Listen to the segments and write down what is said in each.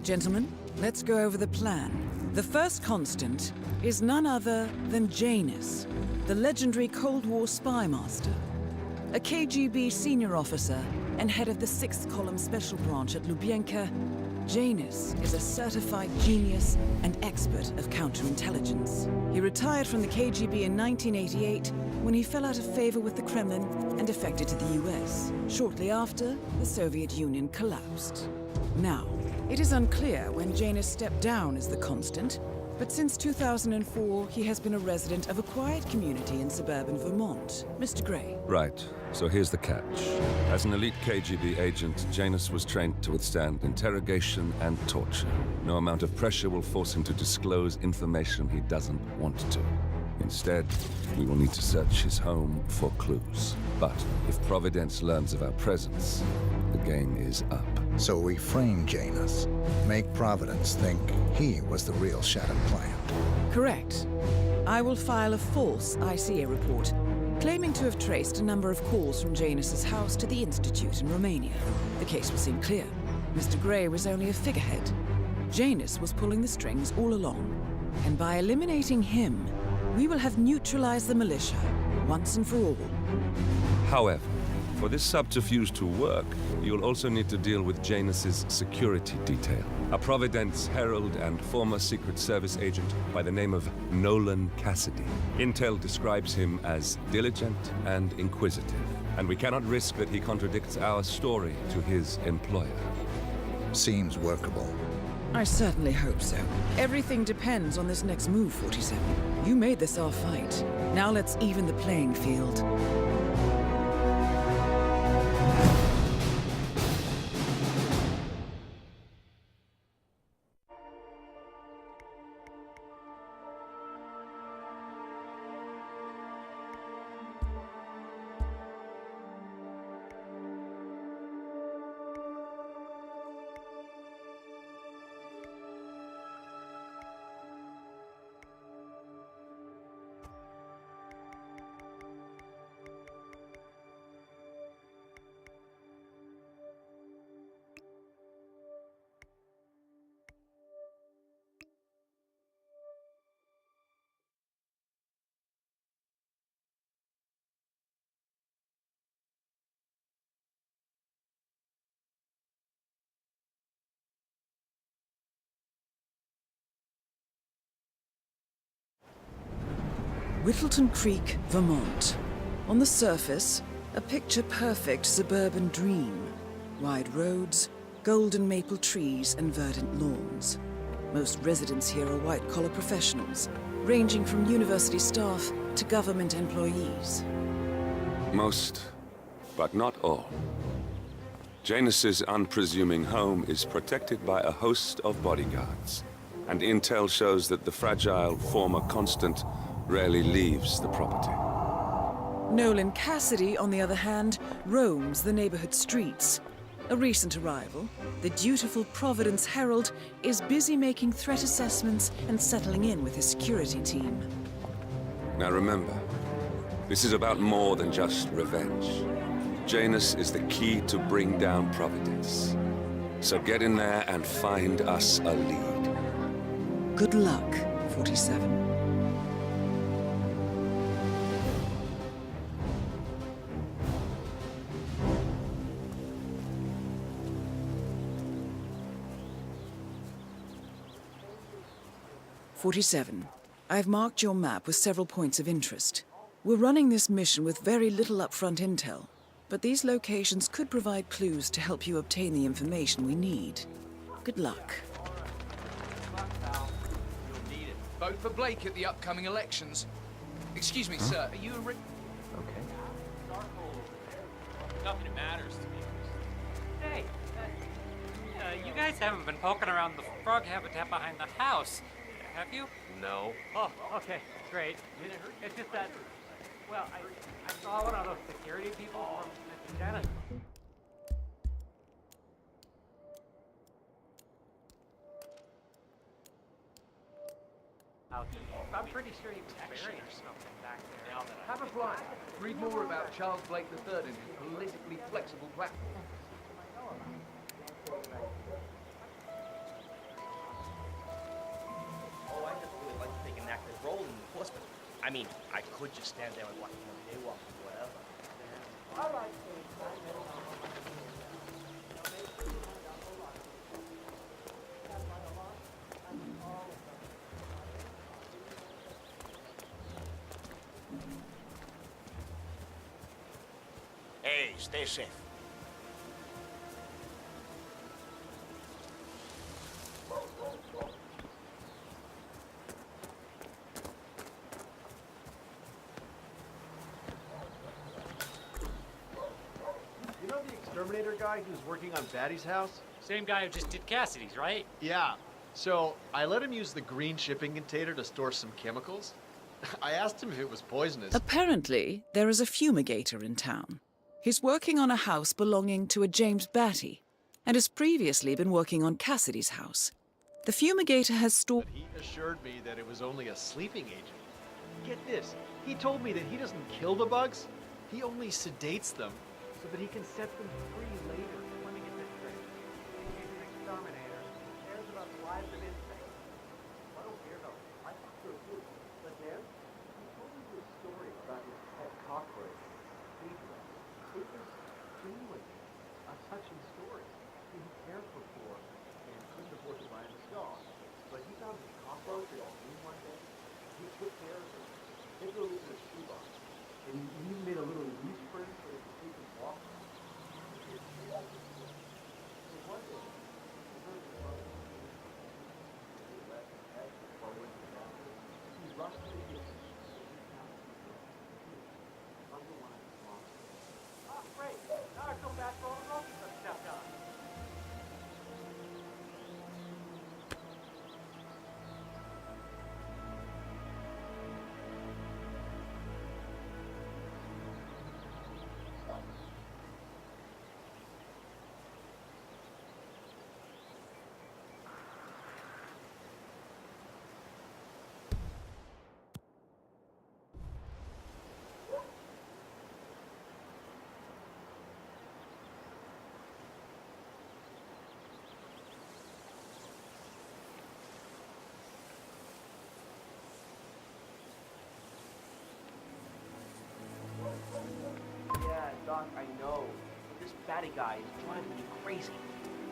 Gentlemen, let's go over the plan. The first constant is none other than Janus, the legendary Cold War spy master. A KGB senior officer and head of the 6th Column Special Branch at Lubyanka, Janus is a certified genius and expert of counterintelligence. He retired from the KGB in 1988 when he fell out of favor with the Kremlin and defected to the US. Shortly after, the Soviet Union collapsed. Now, it is unclear when Janus stepped down as the constant, but since 2004, he has been a resident of a quiet community in suburban Vermont. Mr. Gray. Right. So here's the catch. As an elite KGB agent, Janus was trained to withstand interrogation and torture. No amount of pressure will force him to disclose information he doesn't want to. Instead, we will need to search his home for clues. But if Providence learns of our presence, the game is up. So we frame Janus, make Providence think he was the real shattered plant. Correct. I will file a false ICA report, claiming to have traced a number of calls from Janus's house to the Institute in Romania. The case will seem clear. Mr. Gray was only a figurehead. Janus was pulling the strings all along. And by eliminating him, we will have neutralized the militia, once and for all. However, for this subterfuge to work, you'll also need to deal with Janus's security detail. A Providence herald and former Secret Service agent by the name of Nolan Cassidy. Intel describes him as diligent and inquisitive, and we cannot risk that he contradicts our story to his employer. Seems workable. I certainly hope so. Everything depends on this next move, 47. You made this our fight. Now let's even the playing field. Uittlton-Crek, Vermont. On the surface, a picture-perfect suburban dream. Wide roads, golden maple trees, and verdant lawns. Most residents here are white-collar professionals, ranging from university staff to government employees. Most, but not all. Janus's unpresuming home is protected by a host of bodyguards, and intel shows that the fragile former constant rarely leaves the property. Nolan Cassidy, on the other hand, roams the neighborhood streets. A recent arrival, the dutiful Providence Herald is busy making threat assessments and settling in with his security team. Now remember, this is about more than just revenge. Janus is the key to bring down Providence. So get in there and find us a lead. Good luck, 47. I've marked your map with several points of interest. We're running this mission with very little upfront intel, but these locations could provide clues to help you obtain the information we need. Good luck. Vote for Blake at the upcoming elections. Excuse me, sir, are you a Okay. Nothing matters to me. Hey, you guys haven't been poking around the frog habitat behind the house, have you? No. Oh, okay, great. It's just that, well, I saw one of those security people from Mr. Dennis. I'm pretty sure he was buried or something back there. Have a fly. Read more about Charles Blake III and his politically flexible platform. I mean, I could just stand there and watch them jaywalk or whatever. All right, hey, stay safe. You know the exterminator guy who's working on Batty's house? Same guy who just did Cassidy's, right? Yeah. So I let him use the green shipping container to store some chemicals. I asked him if it was poisonous. Apparently, there is a fumigator in town. He's working on a house belonging to a James Batty, and has previously been working on Cassidy's house. The fumigator has stored... But he assured me that it was only a sleeping agent. Get this, he told me that he doesn't kill the bugs, he only sedates them so that he can set them free later. Let me get this straight. He's an exterminator. He cares about the lives of insects. What a weirdo. I thought so too. But then, he told me this story about his pet cockroach. It was genuinely a touching story. He cared for poor and couldn't afford to buy him a dog. But he found his cockroach in a room one day. He took care of it. They threw it in a shoebox. And he even made a little leash for him so he could take him walk. So one day, he heard his mother. He left his head before he went to the bathroom. He rushed to the kitchen. Underlined his mom. Ah, great. Now I come back for all the groceries I stepped on. Yeah, Doc, I know. This Batty guy is driving me crazy.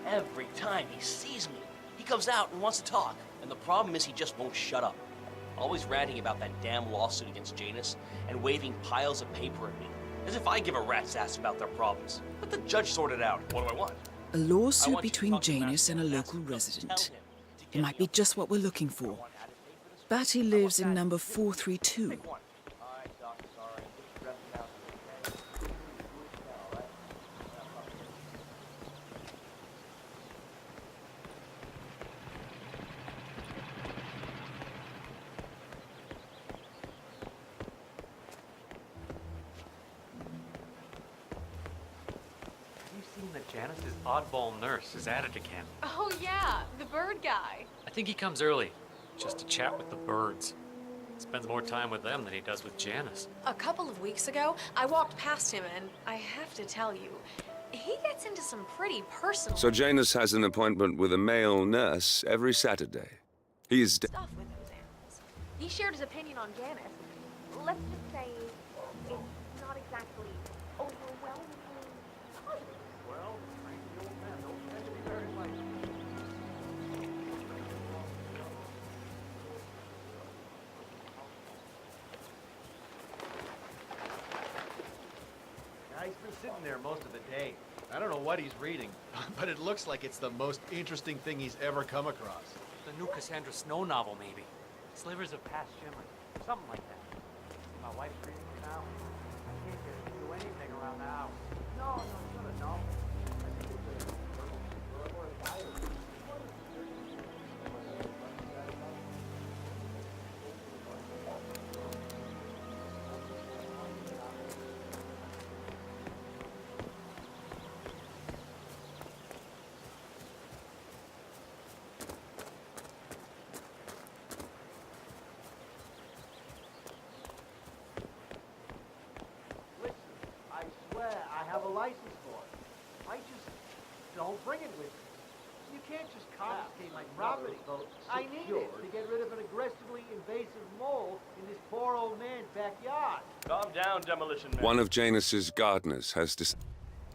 Every time he sees me, he comes out and wants to talk. And the problem is he just won't shut up. Always ranting about that damn lawsuit against Janus and waving piles of paper at me. As if I give a rat's ass about their problems. Let the judge sort it out. What do I want? A I lawsuit want you to between talk to Janus and a Master local Master, resident. tell him to It get might me be just what we're looking for. I want added pay for this. Batty lives in number 432. Pick one. All right, Doc, sorry. I'm just stressed out, okay? All right? Have you seen that Janice's oddball nurse is at it again? Oh yeah, the bird guy. I think he comes early, just to chat with the birds. Spends more time with them than he does with Janice. A couple of weeks ago, I walked past him and I have to tell you, he gets into some pretty personal So Janus has an appointment with a male nurse every Saturday. He's... stuff with those animals. He shared his opinion on Janice. Let's just say it's not exactly overwhelmingly positive. Well, cranky old men don't tend to be very likely. Yeah, he's been sitting there most of the day. I don't know what he's reading, but it looks like it's the most interesting thing he's ever come across. The new Cassandra Snow novel, maybe. Slivers of Past Shimmer. Something like that. My wife's reading it now. I can't get her to do anything around the house. No, it's not a novel. I think it's a journal or a diary. Listen, I swear I have a license for it. I just don't bring it with me. You can't just confiscate my property. I need it to get rid of an aggressively invasive mole in this poor old man's backyard. Calm down, Demolition Man. One of Janus's gardeners has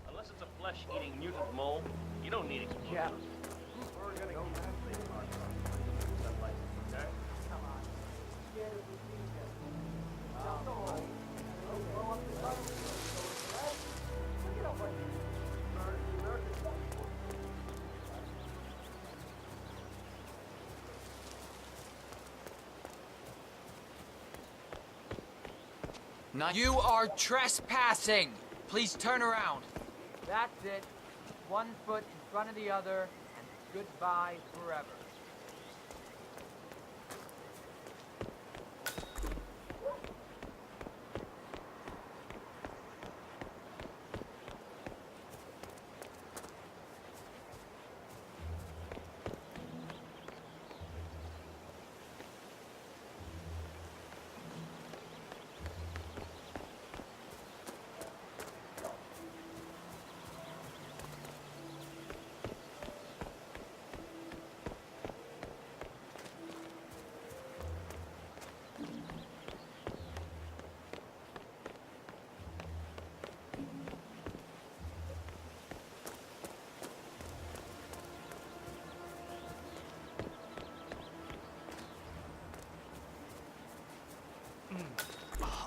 Unless it's a flesh-eating mutant mole, you don't need explosives. Yeah. We're gonna keep this thing on sunlight, okay? Now you are trespassing. Please turn around. That's it. 1 foot in front of the other, and goodbye forever.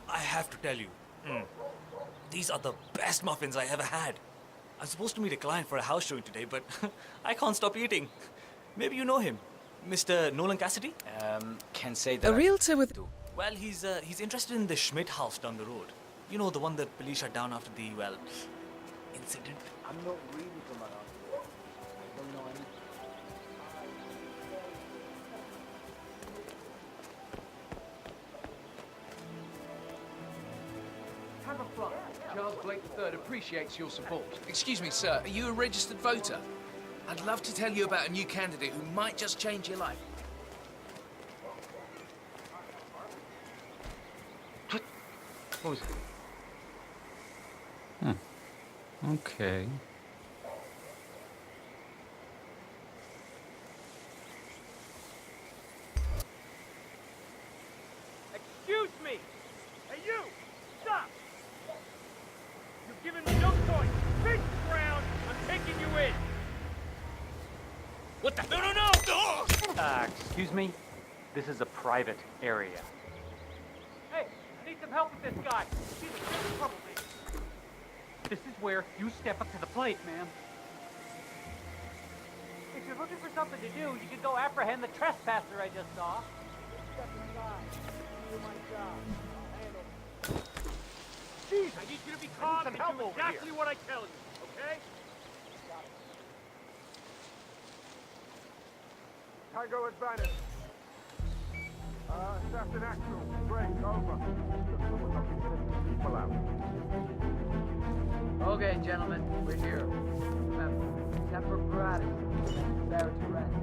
I have to tell you, these are the best muffins I ever had. I'm supposed to meet a client for a house showing today, but I can't stop eating. Maybe you know him, Mr. Nolan Cassidy? Can say A realtor with... Well, he's interested in the Schmidt house down the road. You know, the one that police shut down after the, well, incident. I'm not really from around here. I don't know anything. Have a front. Charles Blake III appreciates your support. Excuse me, sir. Are you a registered voter? I'd love to tell you about a new candidate who might just change your life. What was it? Okay. Excuse me! Hey, you! Stop! You've given me no choice. Face the ground. I'm taking you in. What the? No! Excuse me? This is a private area. Hey, I need some help with this guy. He's a real troublemaker. This is where you step up to the plate, ma'am. If you're looking for something to do, you can go apprehend the trespasser I just saw. Step inside. Do my job. I'll handle it. Jeez, I need you to be calm and do exactly what I tell you, okay? Tango advantage. Assassin actual. Break, over. People out. Okay, gentlemen, we're here. Remember, Semper Paratus. There to rest.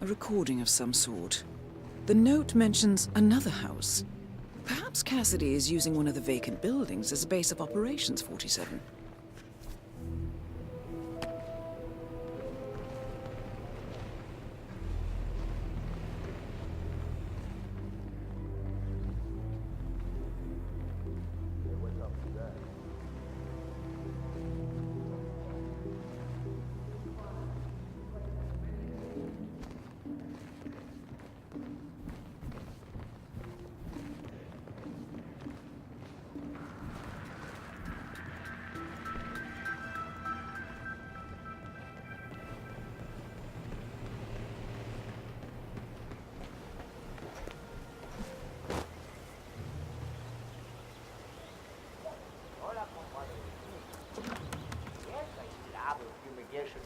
A recording of some sort. The note mentions another house. Perhaps Cassidy is using one of the vacant buildings as a base of operations, 47.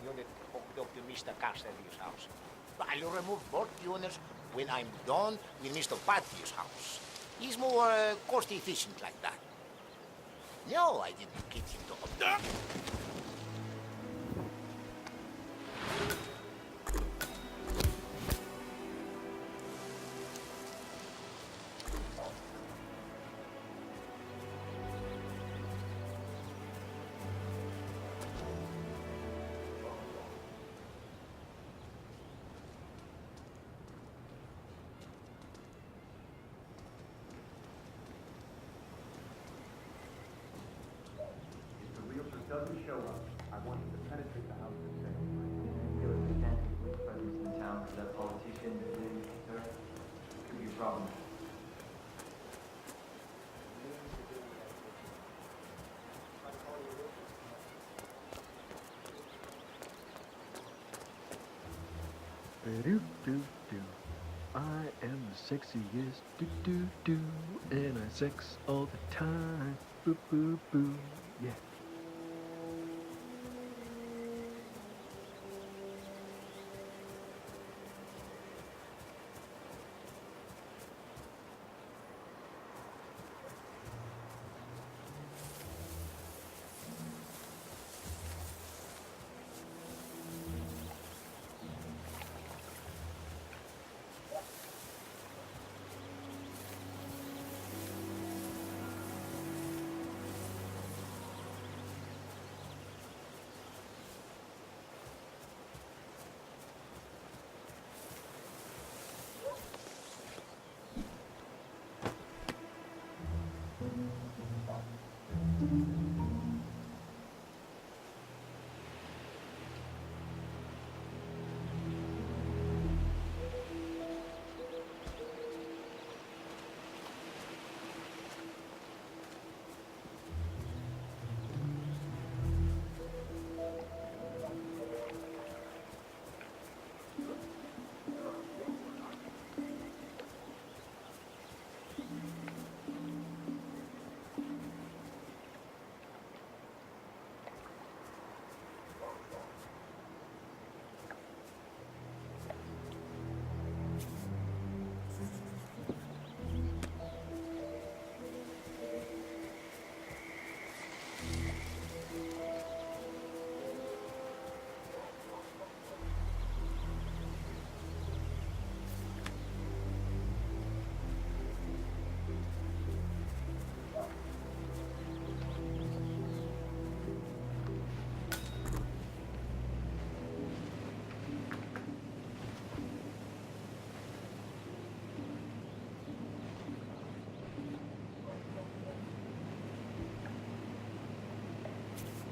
Unit hooked up to Mr. Cassidy's house. I'll remove both units when I'm done with Mr. Patty's house. He's more cost efficient like that. No, I didn't get him to... Doesn't show up. I want him to penetrate the house and say, give us a chance to put presence in town for that politician, sir. Could be a problem. Do-do-do. I am the sexiest, do-do-do, and I sex all the time, boo-boo-boo, yeah.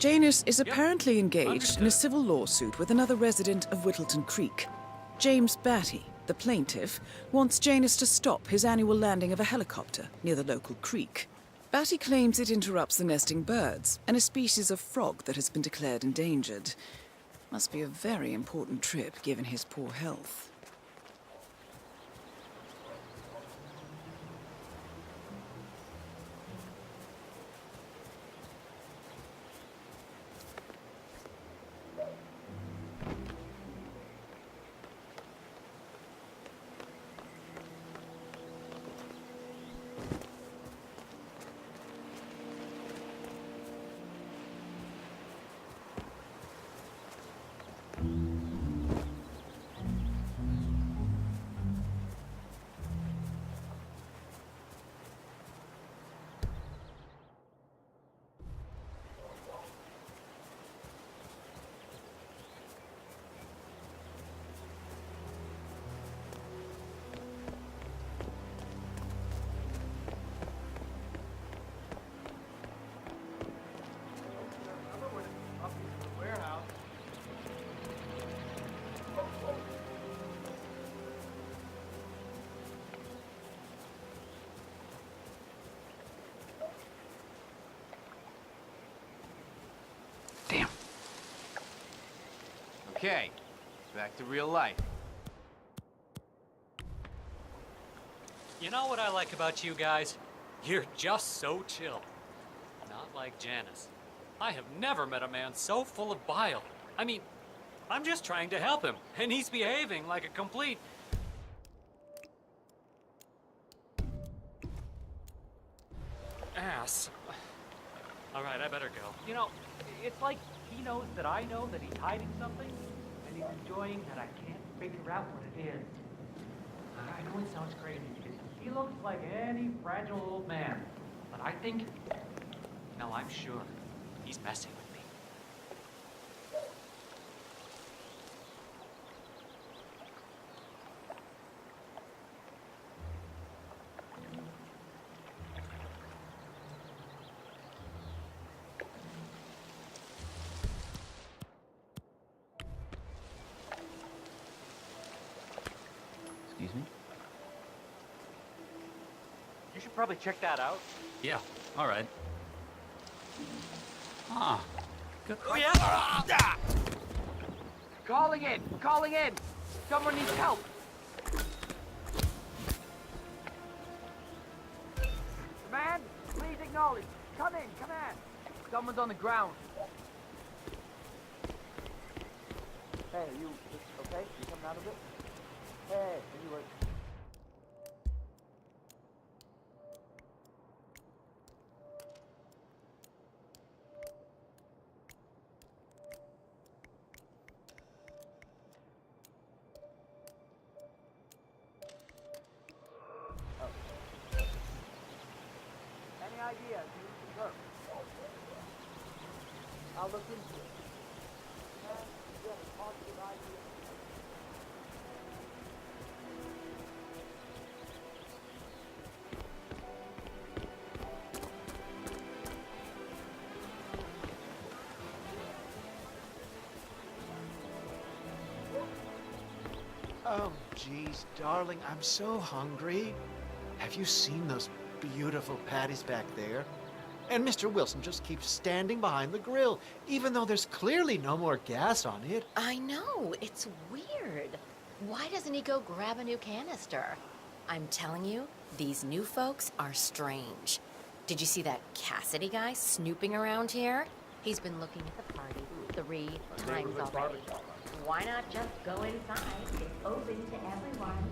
Janus is apparently engaged in a civil lawsuit with another resident of Uittlton-Crek. James Batty, the plaintiff, wants Janus to stop his annual landing of a helicopter near the local creek. Batty claims it interrupts the nesting birds and a species of frog that has been declared endangered. Must be a very important trip given his poor health. Okay, back to real life. You know what I like about you guys? You're just so chill. Not like Janus. I have never met a man so full of bile. I mean, I'm just trying to help him, and he's behaving like a complete... ass. All right, I better go. You know, it's like he knows that I know that he's hiding something, and he's enjoying that I can't figure out what it is. I know it sounds crazy because he looks like any fragile old man, but I think, no, I'm sure, he's messing with me. Excuse me? You should probably check that out. Yeah, all right. Ah, good. Oh, yeah? Calling in! Calling in! Someone needs help! Man, please acknowledge. Come in, come in. Someone's on the ground. Hey, are you okay? You coming out of it? Hey, are you like... Any ideas? Sure. I'll look into it. Yeah, positive idea. Oh, geez, darling, I'm so hungry. Have you seen those beautiful patties back there? And Mr. Wilson just keeps standing behind the grill, even though there's clearly no more gas on it. I know, it's weird. Why doesn't he go grab a new canister? I'm telling you, these new folks are strange. Did you see that Cassidy guy snooping around here? He's been looking at the party 3 times already. Why not just go inside? It's open to everyone.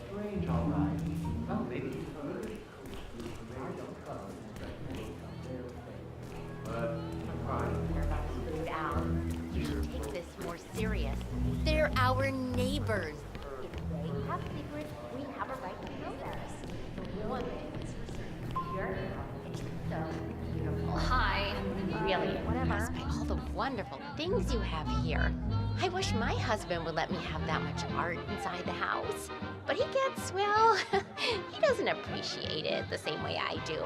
Strange, all right. Well, maybe he's Al, you should take this more serious. They're our neighbors. If they have secrets, we have a right to know theirs. One thing, your house is so beautiful. Hi. Really impressed by all the wonderful things you have here. I wish my husband would let me have that much art inside the house. But he gets, well, he doesn't appreciate it the same way I do.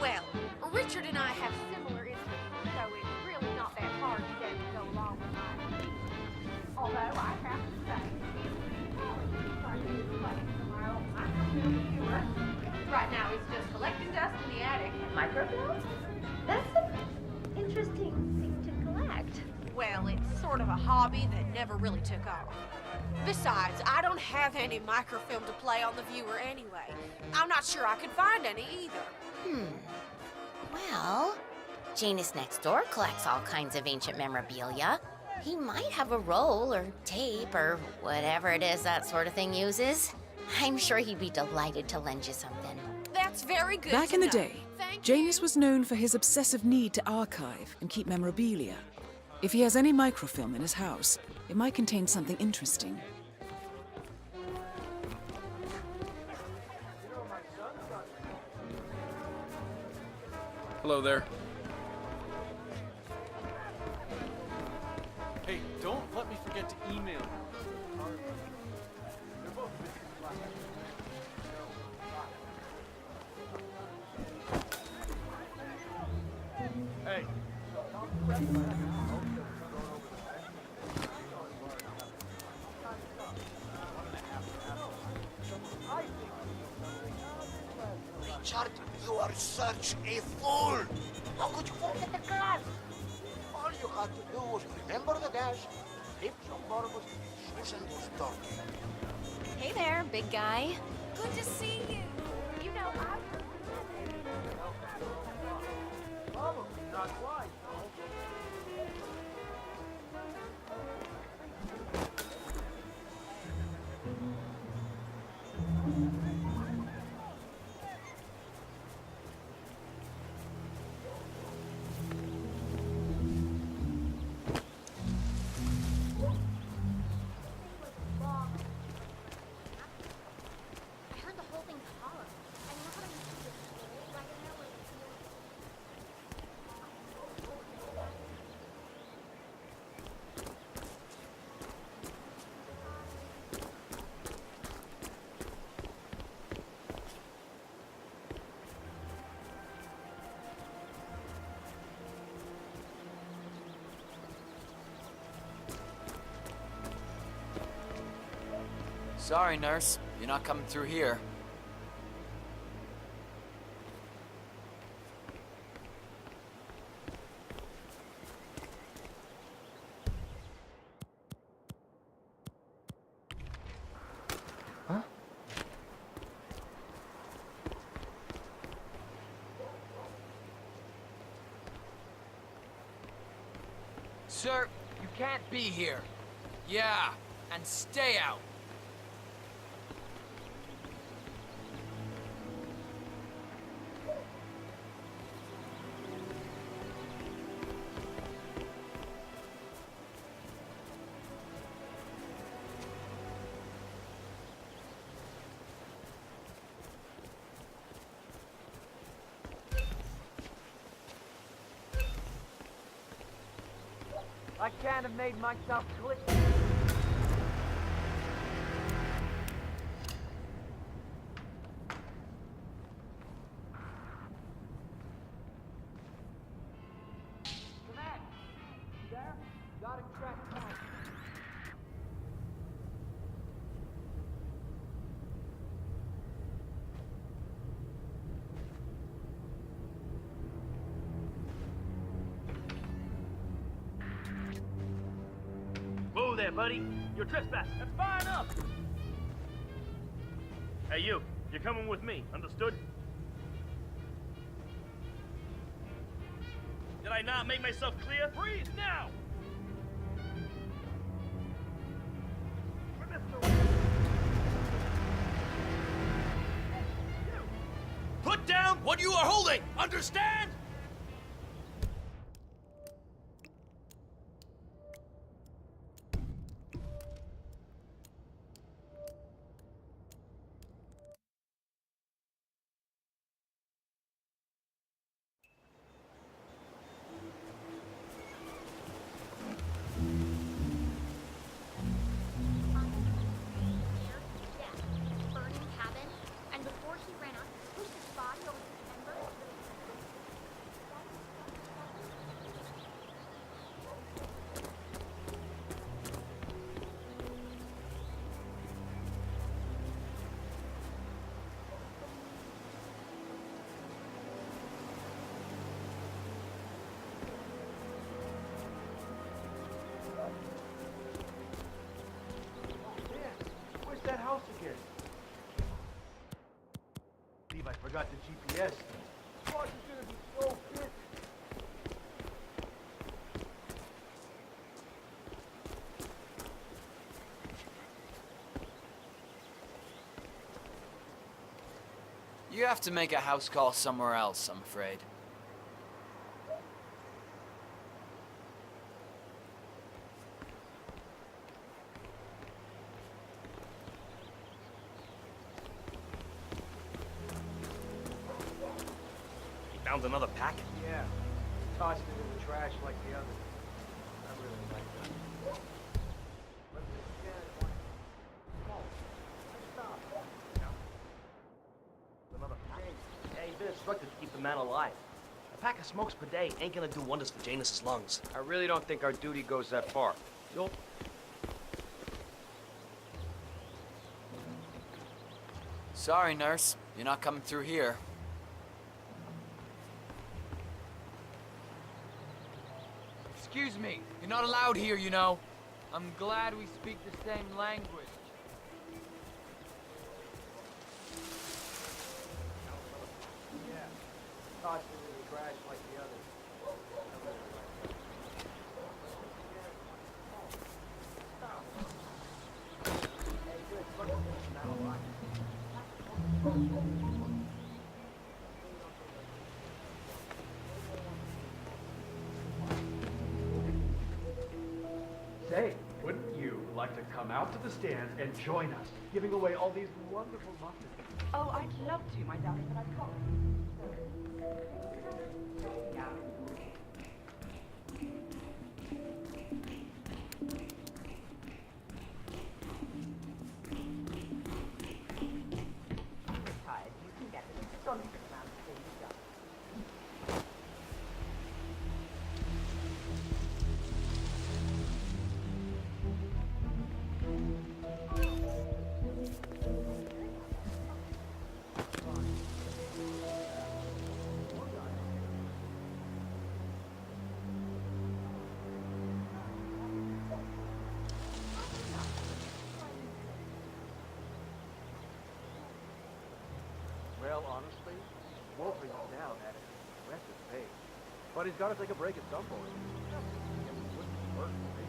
Well, Richard and I have similar interests, so it's really not that hard to get to go along with mine. Although I have to say, right now he's just collecting dust in the attic. Microfilm? That's an interesting thing to collect. Well, it's sort of a hobby that never really took off. Besides, I don't have any microfilm to play on the viewer anyway. I'm not sure I could find any either. Well, Janus next door collects all kinds of ancient memorabilia. He might have a roll or tape or whatever it is that sort of thing uses. I'm sure he'd be delighted to lend you something. That's very good. Back in the day, Janus was known for his obsessive need to archive and keep memorabilia. If he has any microfilm in his house, it might contain something interesting. Hello there. Hey, don't let me forget to email. Hey. Richard, you are such a fool! How could you forget the class? All you had to do was remember the dash, flip some barbers, Susan was talking. Hey there, big guy. Good to see you. You know, Probably not quite. Sorry, nurse. You're not coming through here. Huh? Sir, you can't be here. Yeah, and stay out. I can't have made myself clear. Command! You there? Got a track down. Whoa there, buddy. You're trespassing. That's far enough. Hey, you're coming with me. Understood? Did I not make myself clear? Freeze now! Put down what you are holding! Understand? Burning cabin, and before he ran out, pushed his body over the embers. Where's that house again? I believe I forgot the GPS. Boss is gonna be so pissed. You have to make a house call somewhere else, I'm afraid. Found another pack? Yeah. Tossed it in the trash like the others. I really like that. Let's just get it one. Come on. Stop. Another pack. Yeah, you've been instructed to keep the man alive. A pack of smokes per day ain't gonna do wonders for Janus's lungs. I really don't think our duty goes that far. You'll... Sorry, nurse. You're not coming through here. Excuse me, you're not allowed here, you know. I'm glad we speak the same language. Yeah. Tossed it in the trash like the others. I really like that. Hey, good. Fuck this man alive. Say, wouldn't you like to come out to the stands and join us, giving away all these wonderful muffins? Oh, I'd love to, my darling, but I can't. Tired. You can get an astonishing amount of things done. recovering now at an impressive pace. But he's got to take a break at some point. It wouldn't work for me.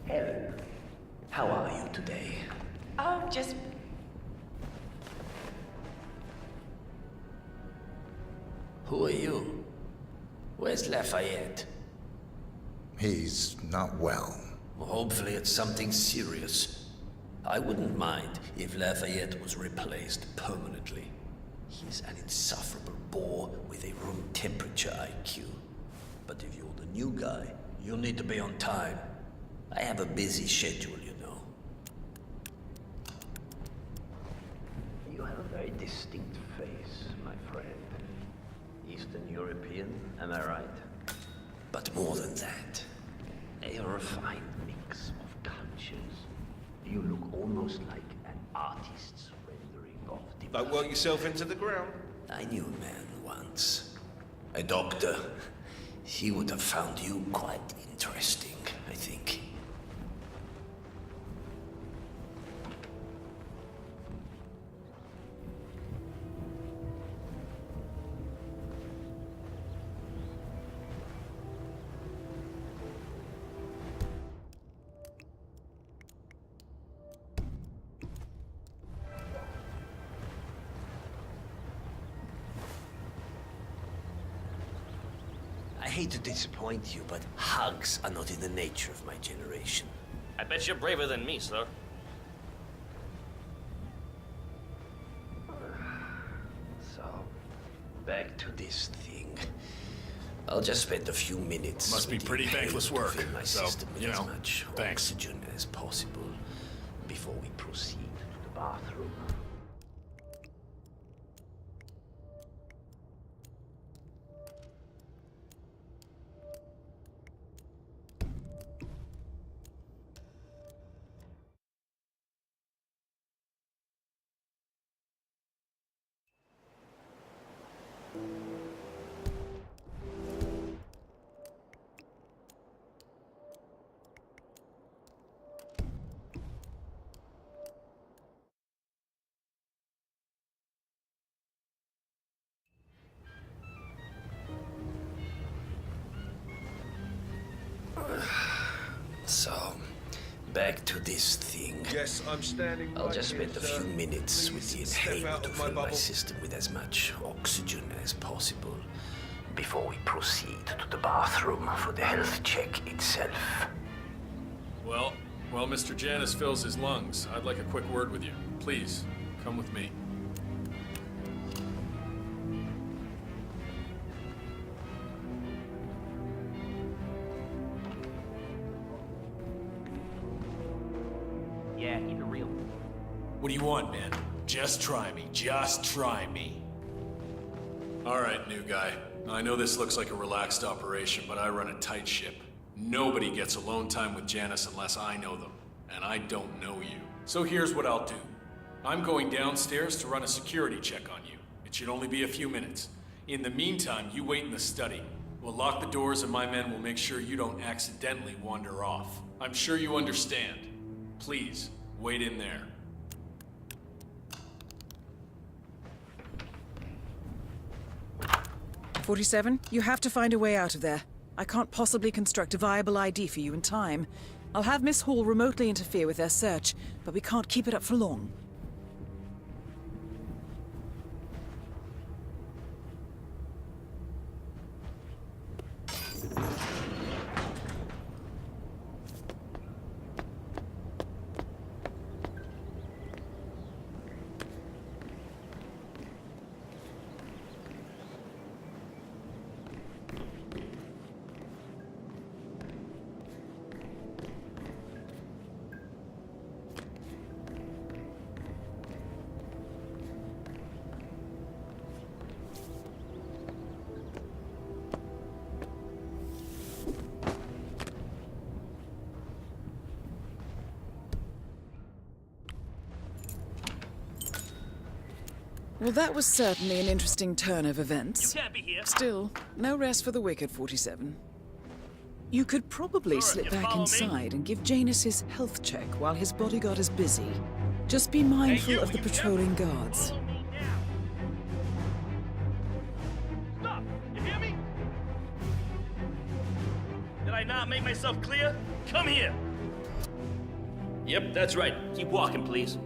Helen, how are you today? Oh, just... Who are you? Where's Lafayette? He's not well. Well, hopefully it's something serious. I wouldn't mind if Lafayette was replaced permanently. He's an insufferable bore with a room temperature IQ. But if you're the new guy, you'll need to be on time. I have a busy schedule, you know. You have a very distinct face, my friend. Eastern European, am I right? But more than that, a refined mix of cultures. You look almost like an artist's rendering of the... Don't work yourself into the ground. I knew a man once. A doctor. He would have found you quite interesting, I think. I hate to disappoint you, but hugs are not in the nature of my generation. I bet you're braver than me, sir. So, back to this thing. I'll just spend a few minutes. Must be pretty thankless work. Fill my So, system with you as know, much thanks. oxygen as possible before we proceed to the bathroom. So, back to this thing. Yes, I'm standing I'll right just here, spend a sir. few minutes with the Please step inhaler out to of my fill my bubble. system with as much oxygen as possible before we proceed to the bathroom for the health check itself. Well, while Mr. Janus fills his lungs, I'd like a quick word with you. Please, come with me. Yeah, he's a real... What do you want, man? Just try me. Just try me. All right, new guy. I know this looks like a relaxed operation, but I run a tight ship. Nobody gets alone time with Janus unless I know them, and I don't know you. So here's what I'll do. I'm going downstairs to run a security check on you. It should only be a few minutes. In the meantime, you wait in the study. We'll lock the doors and my men will make sure you don't accidentally wander off. I'm sure you understand. Please, wait in there. "47, you have to find a way out of there. I can't possibly construct a viable ID for you in time. I'll have Miss Hall remotely interfere with their search, but we can't keep it up for long." Well, that was certainly an interesting turn of events. You can't be here. Still, no rest for the wicked, 47. You could probably Sure, slip you back follow me? inside and give Janus his health check while his bodyguard is busy. Just be mindful of the patrolling guards. Stop! You hear me? Did I not make myself clear? Come here! Yep, that's right. Keep walking, please.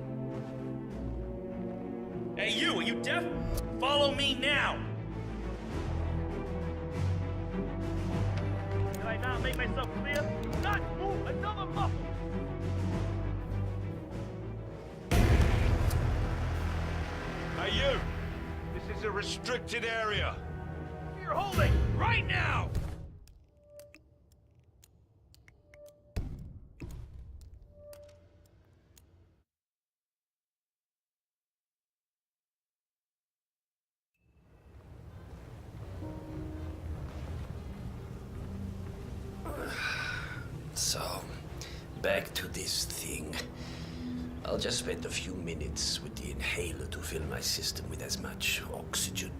Hey, you! Are you deaf? Follow me now! Did I not make myself clear? Not move! Another muffle! Hey, you! This is a restricted area. You're holding! Right now! So, back to this thing. I'll just spend a few minutes with the inhaler to fill my system with as much oxygen.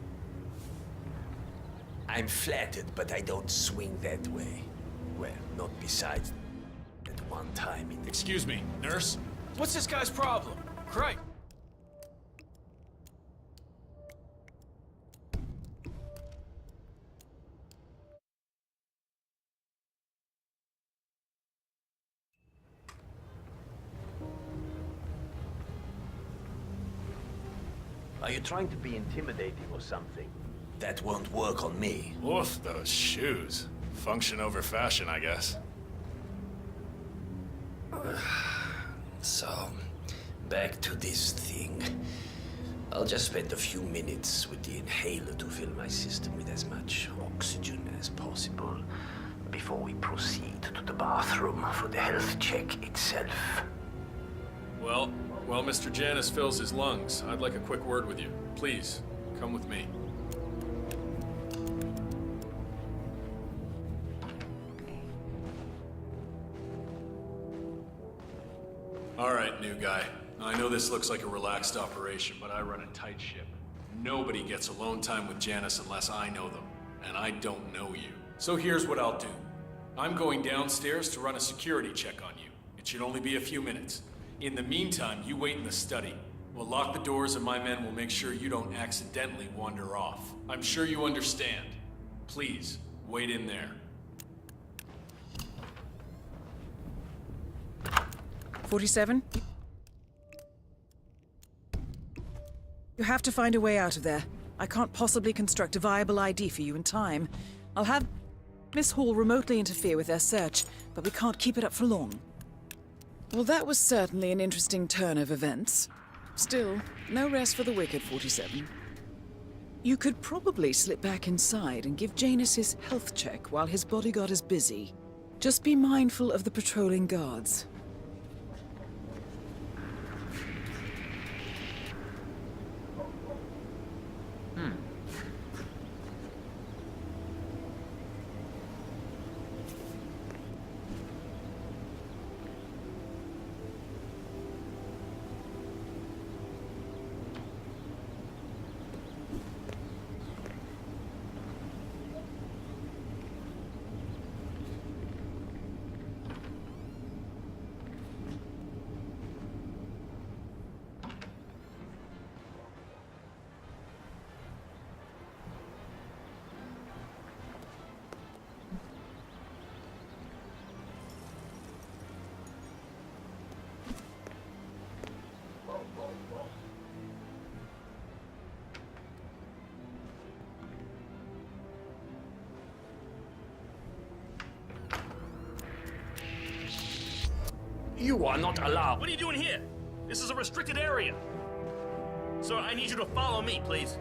I'm flattered, but I don't swing that way. Well, not besides that one time in the... Excuse me, nurse? What's this guy's problem? Christ. Are you trying to be intimidating or something? That won't work on me. Oof, those shoes. Function over fashion, I guess. So, back to this thing. I'll just spend a few minutes with the inhaler to fill my system with as much oxygen as possible before we proceed to the bathroom for the health check itself. Well, while Mr. Janus fills his lungs, I'd like a quick word with you. Please, come with me. All right, new guy. I know this looks like a relaxed operation, but I run a tight ship. Nobody gets alone time with Janus unless I know them, and I don't know you. So here's what I'll do. I'm going downstairs to run a security check on you. It should only be a few minutes. In the meantime, you wait in the study. We'll lock the doors and my men will make sure you don't accidentally wander off. I'm sure you understand. Please, wait in there. 47? You have to find a way out of there. I can't possibly construct a viable ID for you in time. I'll have Miss Hall remotely interfere with their search, but we can't keep it up for long. Well, that was certainly an interesting turn of events. Still, no rest for the wicked, 47. You could probably slip back inside and give Janus his health check while his bodyguard is busy. Just be mindful of the patrolling guards. You are not allowed. What are you doing here? This is a restricted area. Sir, I need you to follow me, please.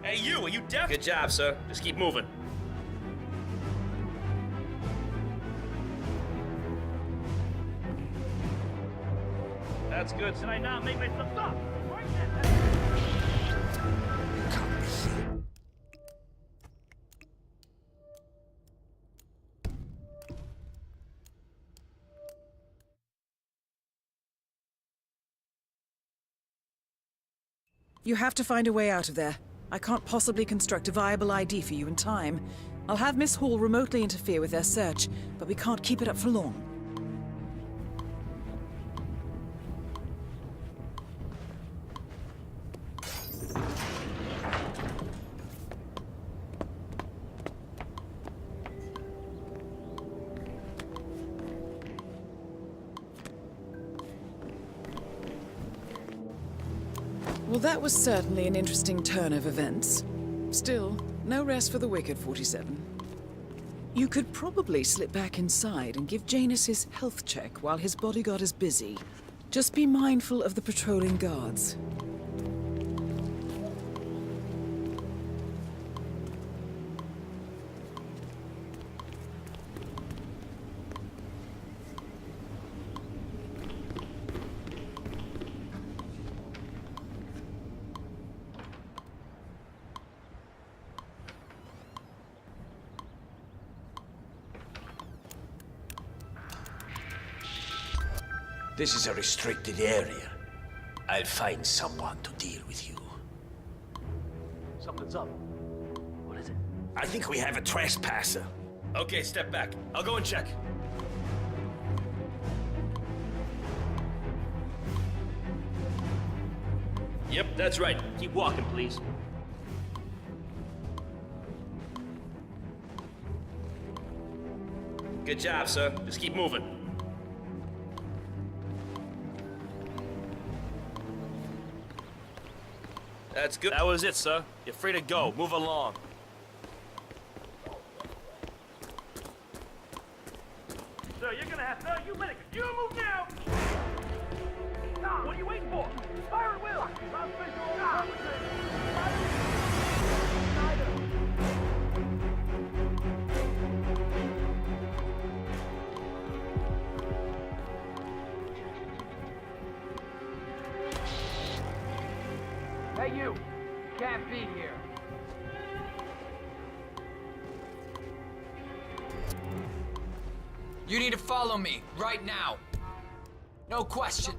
Hey, you! Are you deaf? Good job, sir. Just keep moving. That's good. Should I not make myself stop? You have to find a way out of there. I can't possibly construct a viable ID for you in time. I'll have Miss Hall remotely interfere with their search, but we can't keep it up for long. Well, that was certainly an interesting turn of events. Still, no rest for the wicked, 47. You could probably slip back inside and give Janus his health check while his bodyguard is busy. Just be mindful of the patrolling guards. This is a restricted area. I'll find someone to deal with you. Something's up. What is it? I think we have a trespasser. Okay, step back. I'll go and check. Yep, that's right. Keep walking, please. Good job, sir. Just keep moving. That's good. That was it, sir. You're free to go. Move along. Sir, you're gonna have to... You minute. You move now! Stop! What are you waiting for? Fire at will! Hey, you! You can't be here. You need to follow me, right now. No question.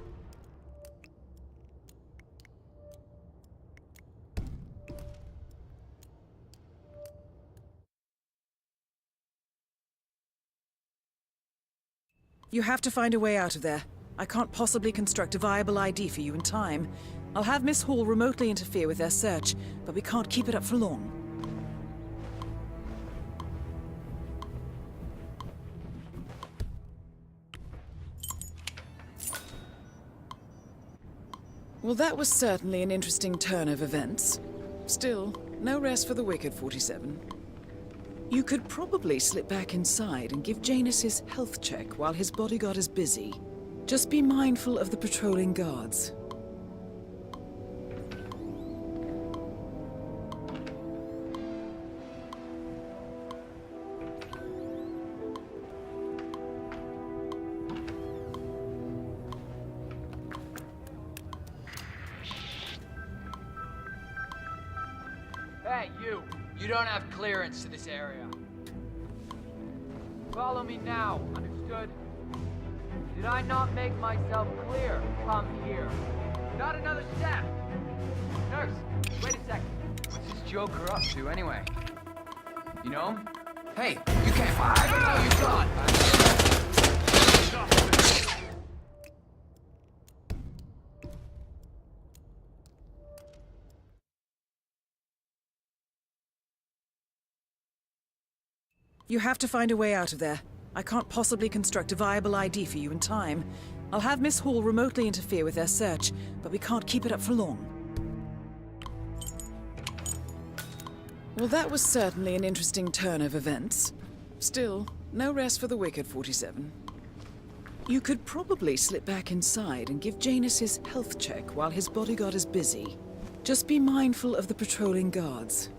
You have to find a way out of there. I can't possibly construct a viable ID for you in time. I'll have Miss Hall remotely interfere with their search, but we can't keep it up for long. Well, that was certainly an interesting turn of events. Still, no rest for the wicked, 47. You could probably slip back inside and give Janus his health check while his bodyguard is busy. Just be mindful of the patrolling guards. Hey, you! You don't have clearance to this area. Follow me now, understood? Did I not make myself clear? Come here. Not another step! Nurse, wait a second. What's this Joker up to, anyway? You know him? Hey, you can't. I don't know you thought. You have to find a way out of there. I can't possibly construct a viable ID for you in time. I'll have Miss Hall remotely interfere with their search, but we can't keep it up for long. Well, that was certainly an interesting turn of events. Still, no rest for the wicked, 47. You could probably slip back inside and give Janus his health check while his bodyguard is busy. Just be mindful of the patrolling guards.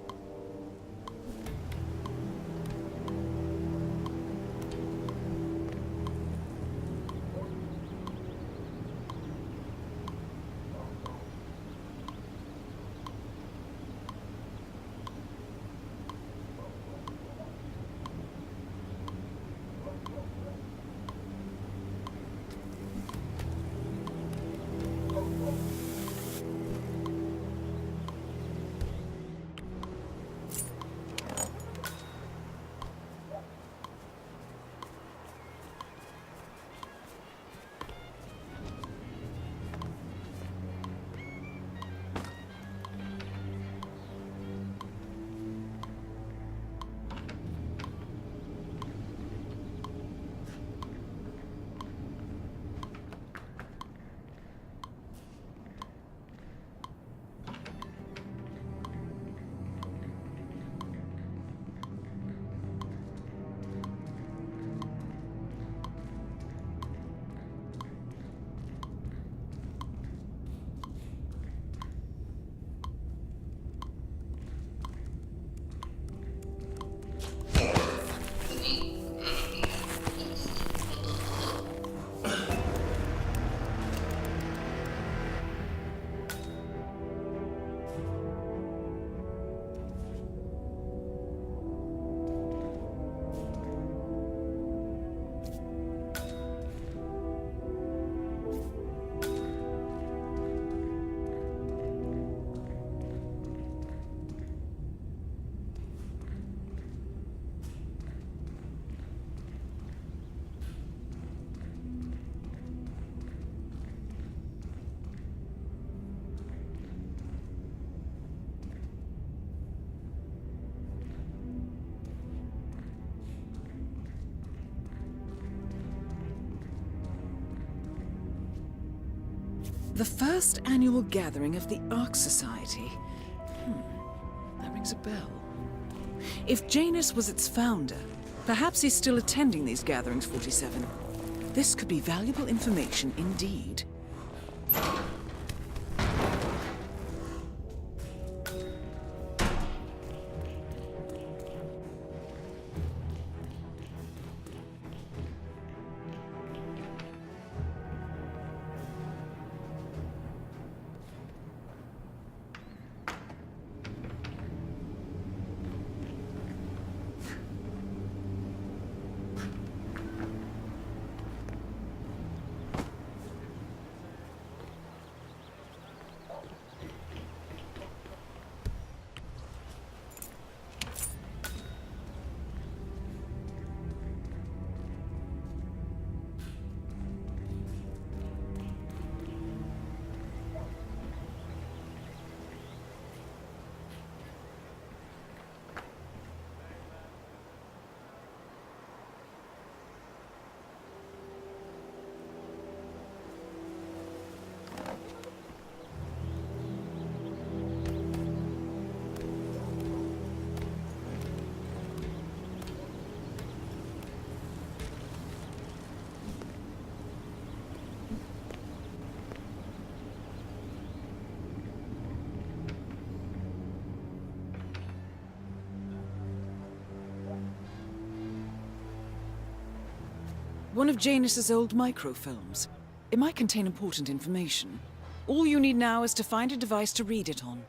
The first annual gathering of the Ark Society. That rings a bell. If Janus was its founder, perhaps he's still attending these gatherings, 47. This could be valuable information indeed. One of Janus's old microfilms. It might contain important information. All you need now is to find a device to read it on.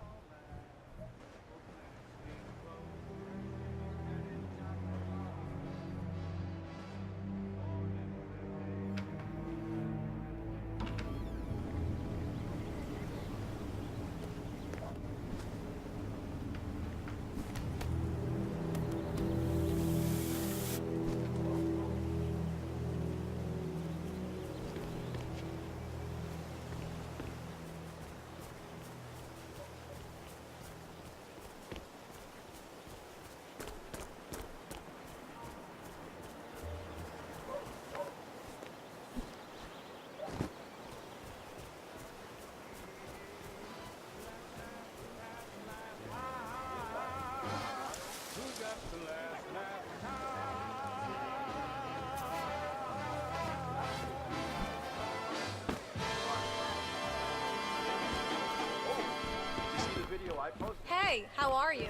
Hey, how are you?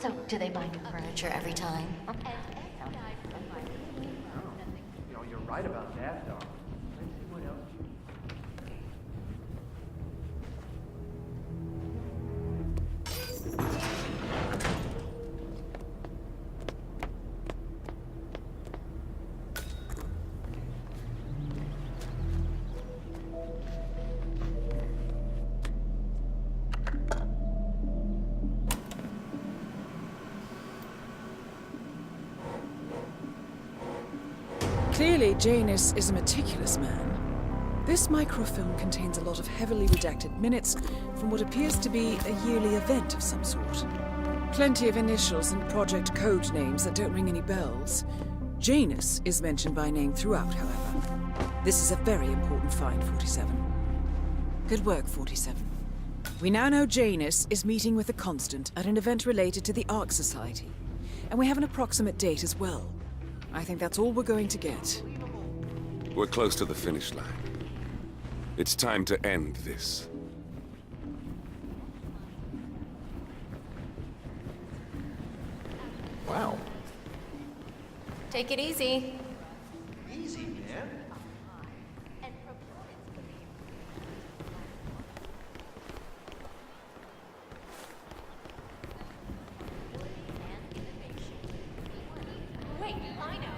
So, do they buy new furniture every time? You know, you're right about that, Doc. Let's see what else. Clearly, Janus is a meticulous man. This microfilm contains a lot of heavily redacted minutes from what appears to be a yearly event of some sort. Plenty of initials and project code names that don't ring any bells. Janus is mentioned by name throughout, however. This is a very important find, 47. Good work, 47. We now know Janus is meeting with the Constant at an event related to the Ark Society. And we have an approximate date as well. I think that's all we're going to get. We're close to the finish line. It's time to end this. Wow. Take it easy. Easy, man. Wait, I know.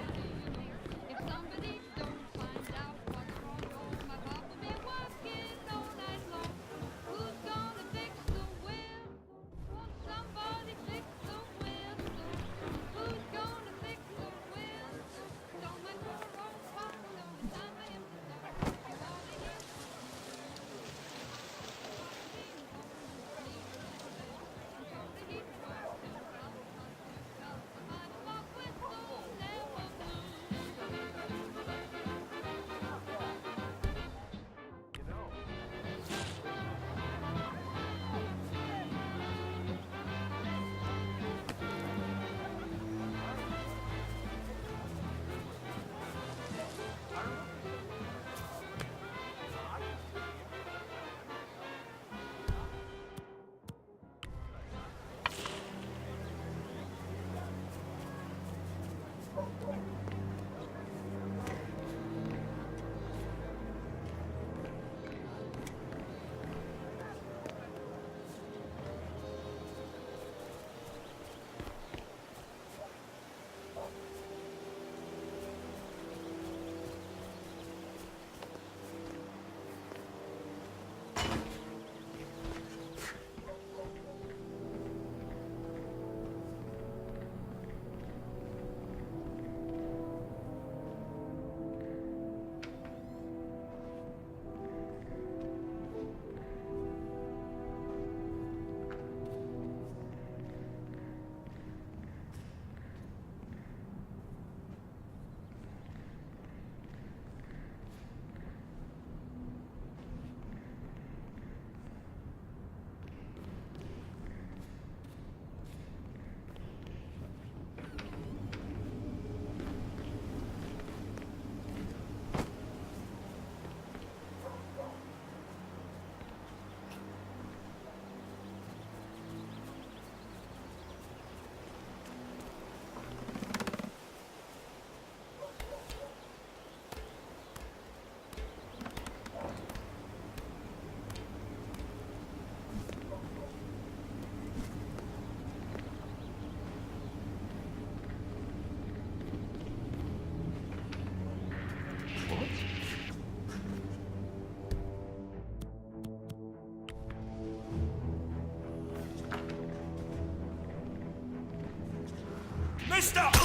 stop!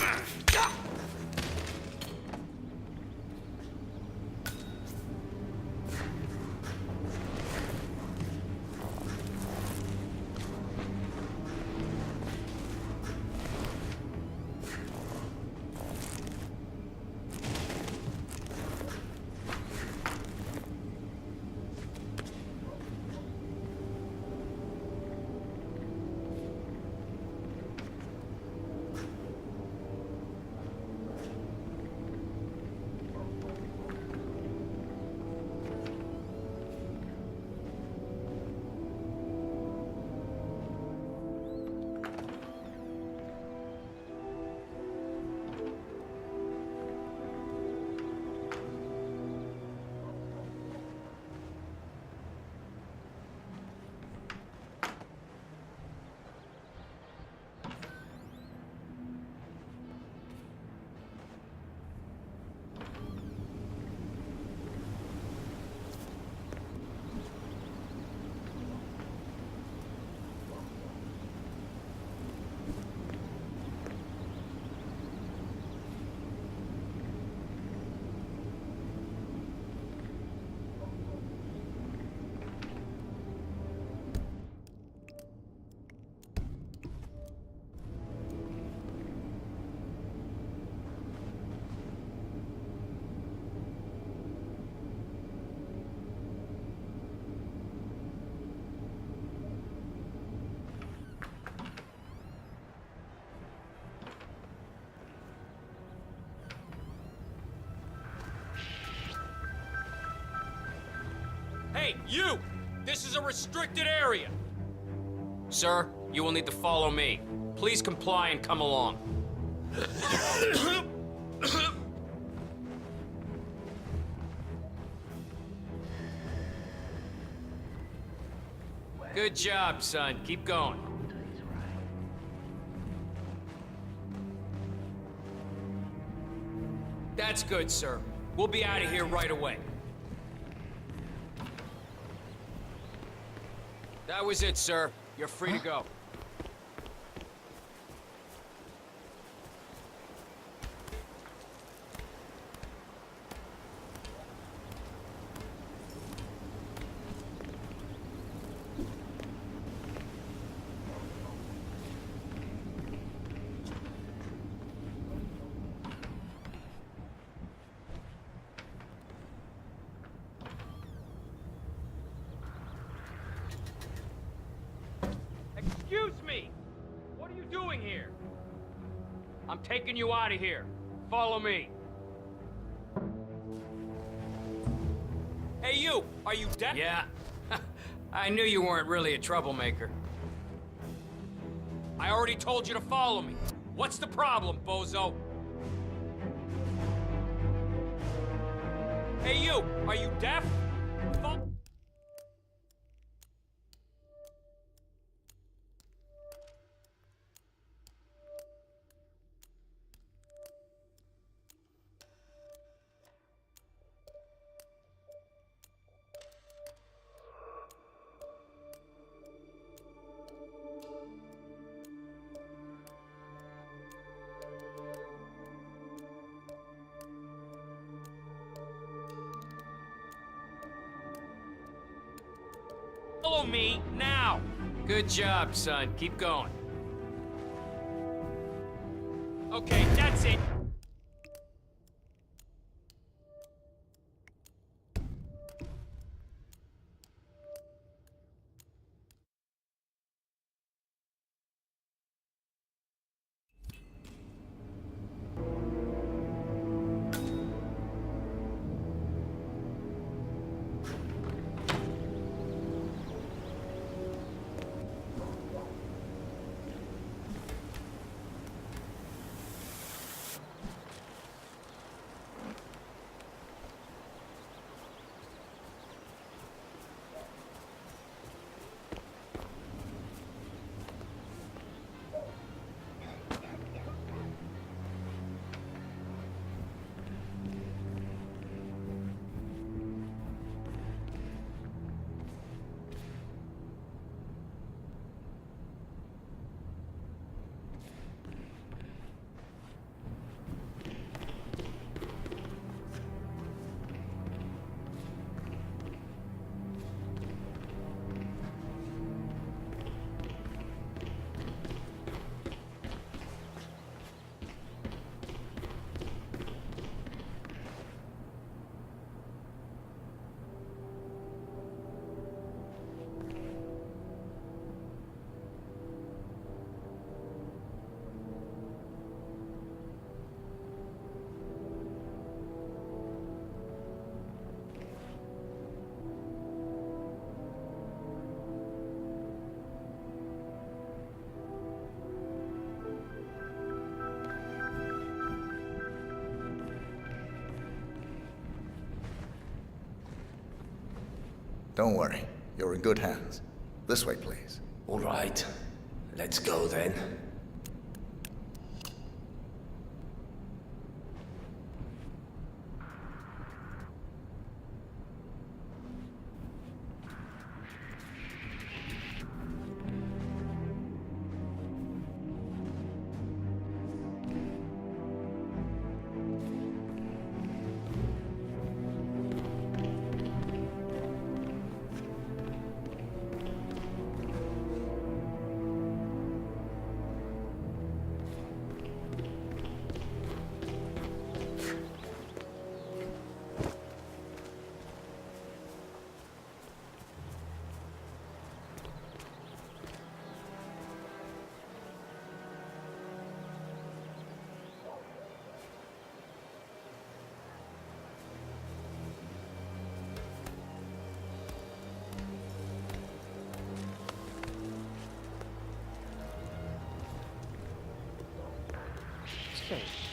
Hey, you! This is a restricted area! Sir, you will need to follow me. Please comply and come along. Good job, son. Keep going. That's good, sir. We'll be out of here right away. That was it, sir. You're free to go. Excuse me! What are you doing here? I'm taking you out of here. Follow me. Hey, you! Are you deaf? Yeah. I knew you weren't really a troublemaker. I already told you to follow me. What's the problem, bozo? Hey, you! Are you deaf? Follow me now! Good job, son. Keep going. Okay, that's it. Don't worry. You're in good hands. This way, please. All right. Let's go then.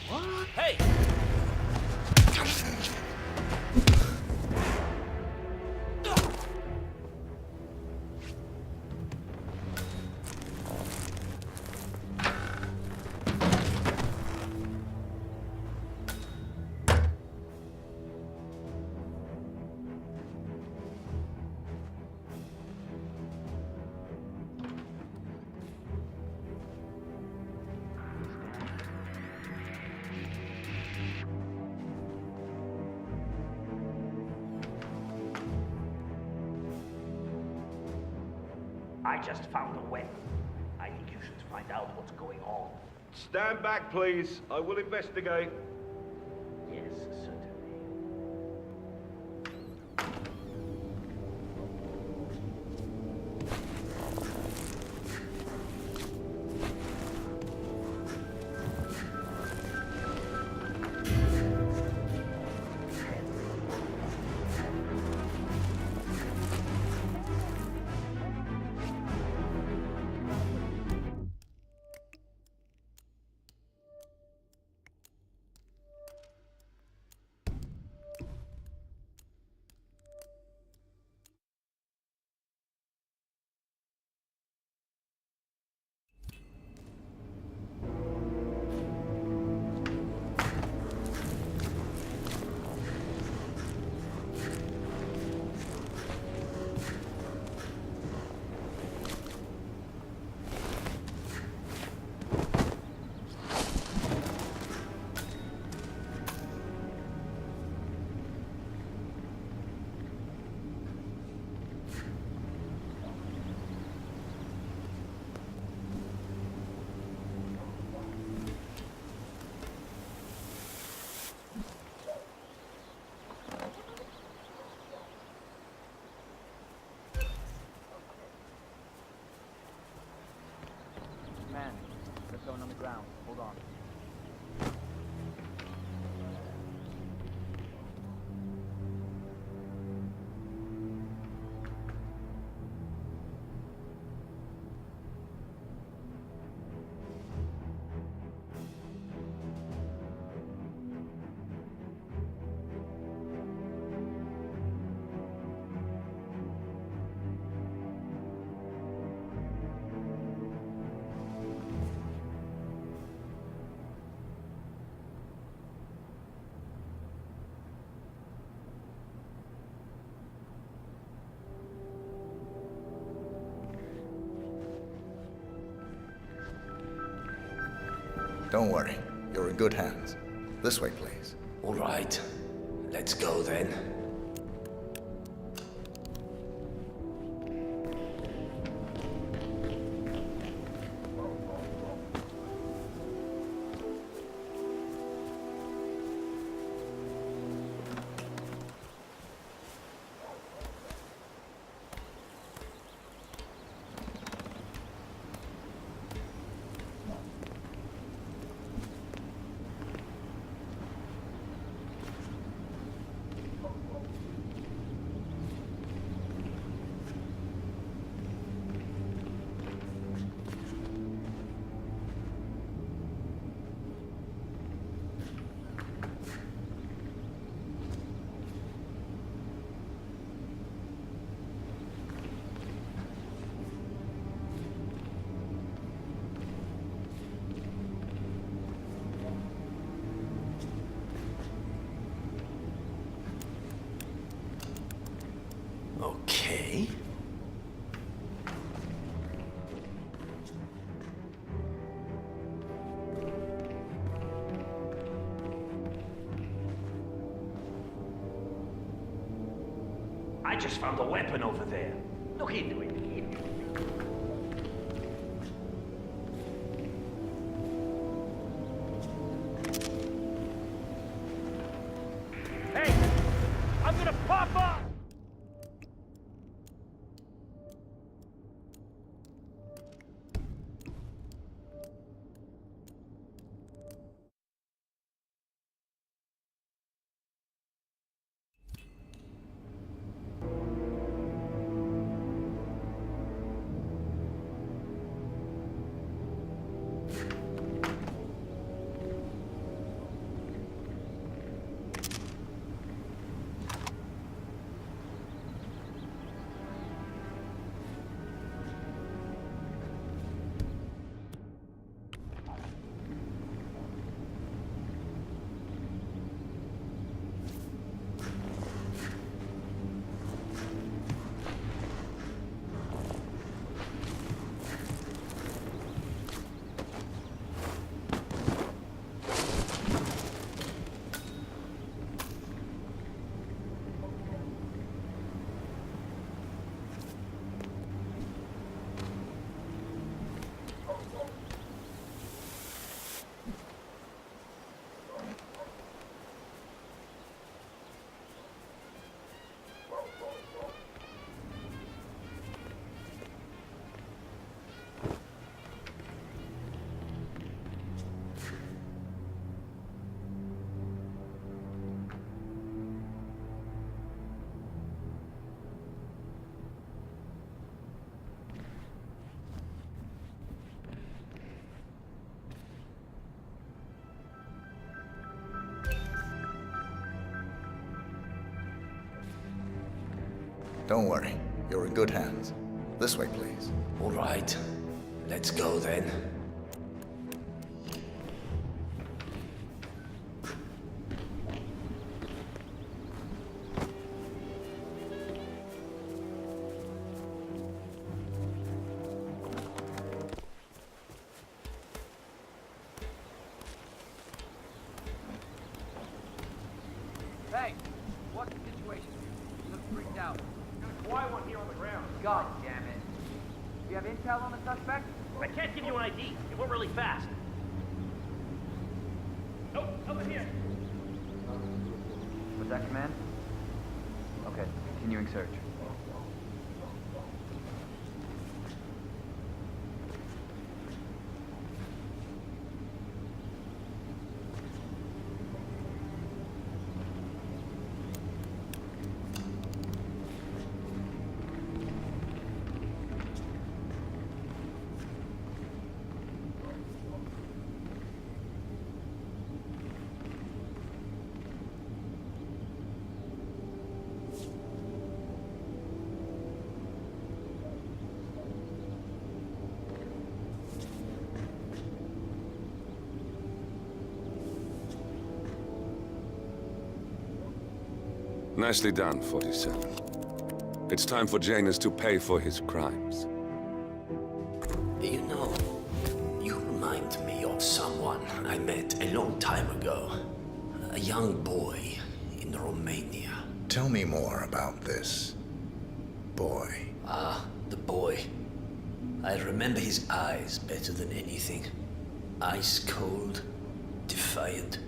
What? Hey! I just found a weapon. I think you should find out what's going on. Stand back, please. I will investigate. Yes, certainly. Man, there's someone on the ground. Hold on. Don't worry. You're in good hands. This way, please. All right. Let's go then. just found a weapon over there. Look into it. Hey! I'm gonna pop up! Don't worry. You're in good hands. This way, please. All right. Let's go then. Hey, what's the situation? You look freaked out. There's a quiet one here on the ground. God damn it. Do you have intel on the suspect? I can't give you an ID. It went really fast. Nope, nothing here. Was that command? Okay, continuing search. Nicely done, 47. It's time for Janus to pay for his crimes. You know, you remind me of someone I met a long time ago. A young boy in Romania. Tell me more about this boy. Ah, the boy. I remember his eyes better than anything. Ice cold, defiant.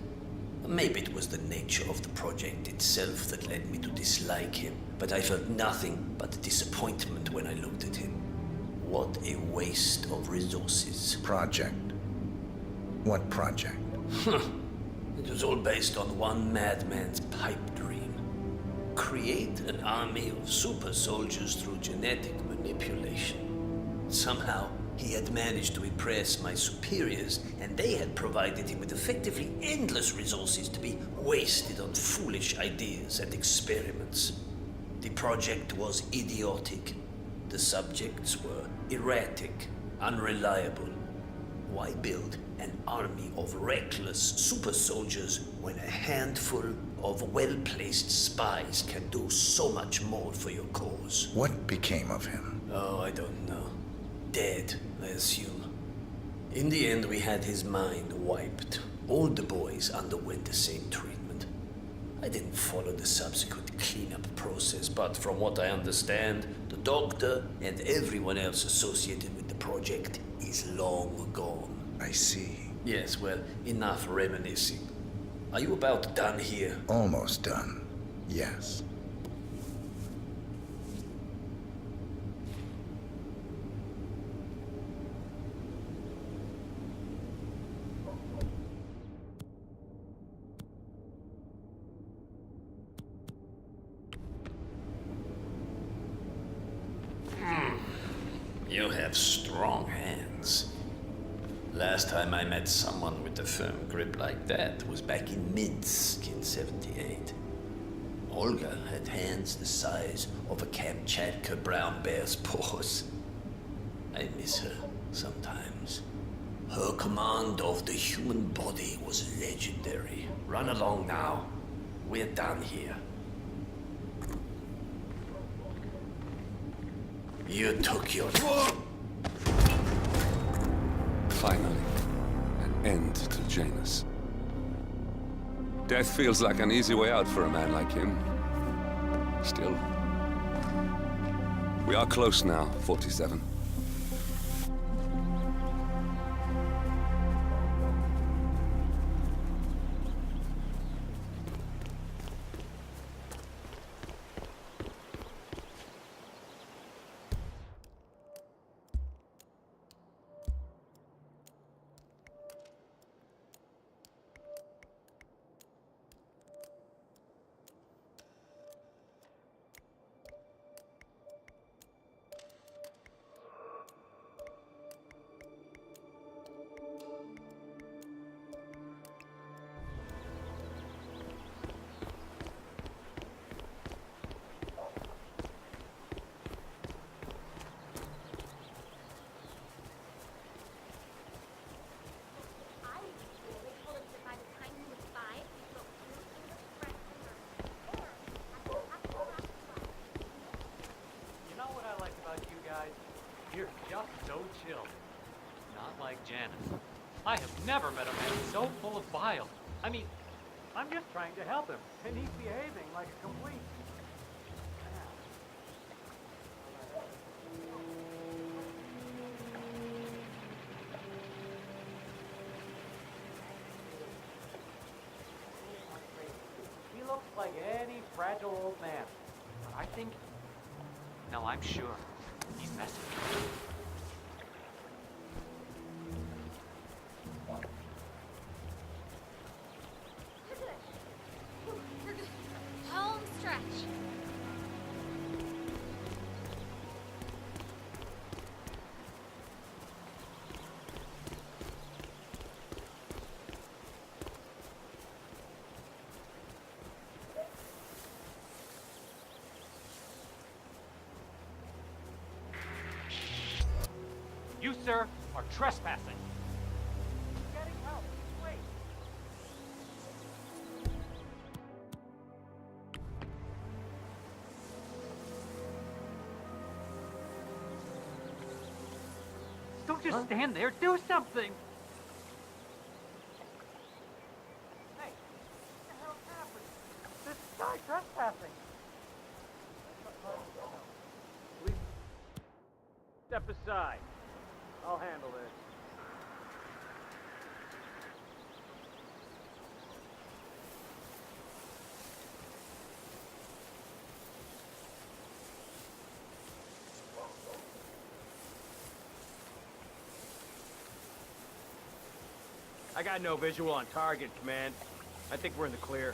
Maybe it was the nature of the project itself that led me to dislike him, but I felt nothing but disappointment when I looked at him. What a waste of resources. Project? What project? It was all based on one madman's pipe dream. Create an army of super soldiers through genetic manipulation. Somehow, he had managed to impress my superiors, and they had provided him with effectively endless resources to be wasted on foolish ideas and experiments. The project was idiotic. The subjects were erratic, unreliable. Why build an army of reckless super soldiers when a handful of well-placed spies can do so much more for your cause? What became of him? Oh, I don't know. Dead, I assume. In the end, we had his mind wiped. All the boys underwent the same treatment. I didn't follow the subsequent cleanup process, but from what I understand, the doctor and everyone else associated with the project is long gone. I see. Yes, well, enough reminiscing. Are you about done here? Almost done. Yes. You have strong hands. Last time I met someone with a firm grip like that was back in Minsk in '78. Olga had hands the size of a Kamchatka brown bear's paws. I miss her sometimes. Her command of the human body was legendary. Run along now. We're done here. You took your... Finally, an end to Janus. Death feels like an easy way out for a man like him. Still, we are close now, 47. You're just so chill. Not like Janice. I have never met a man so full of bile. I mean, I'm just trying to help him, and he's behaving like a complete... He looks like any fragile old man. But I think... No, I'm sure. He's messing. We're good. Home stretch. You, sir, are trespassing. Getting help. Wait. Don't just stand there. Do something. Hey, what the hell's happening? This guy trespassing. Please step aside. I'll handle this. I got no visual on target, Command. I think we're in the clear.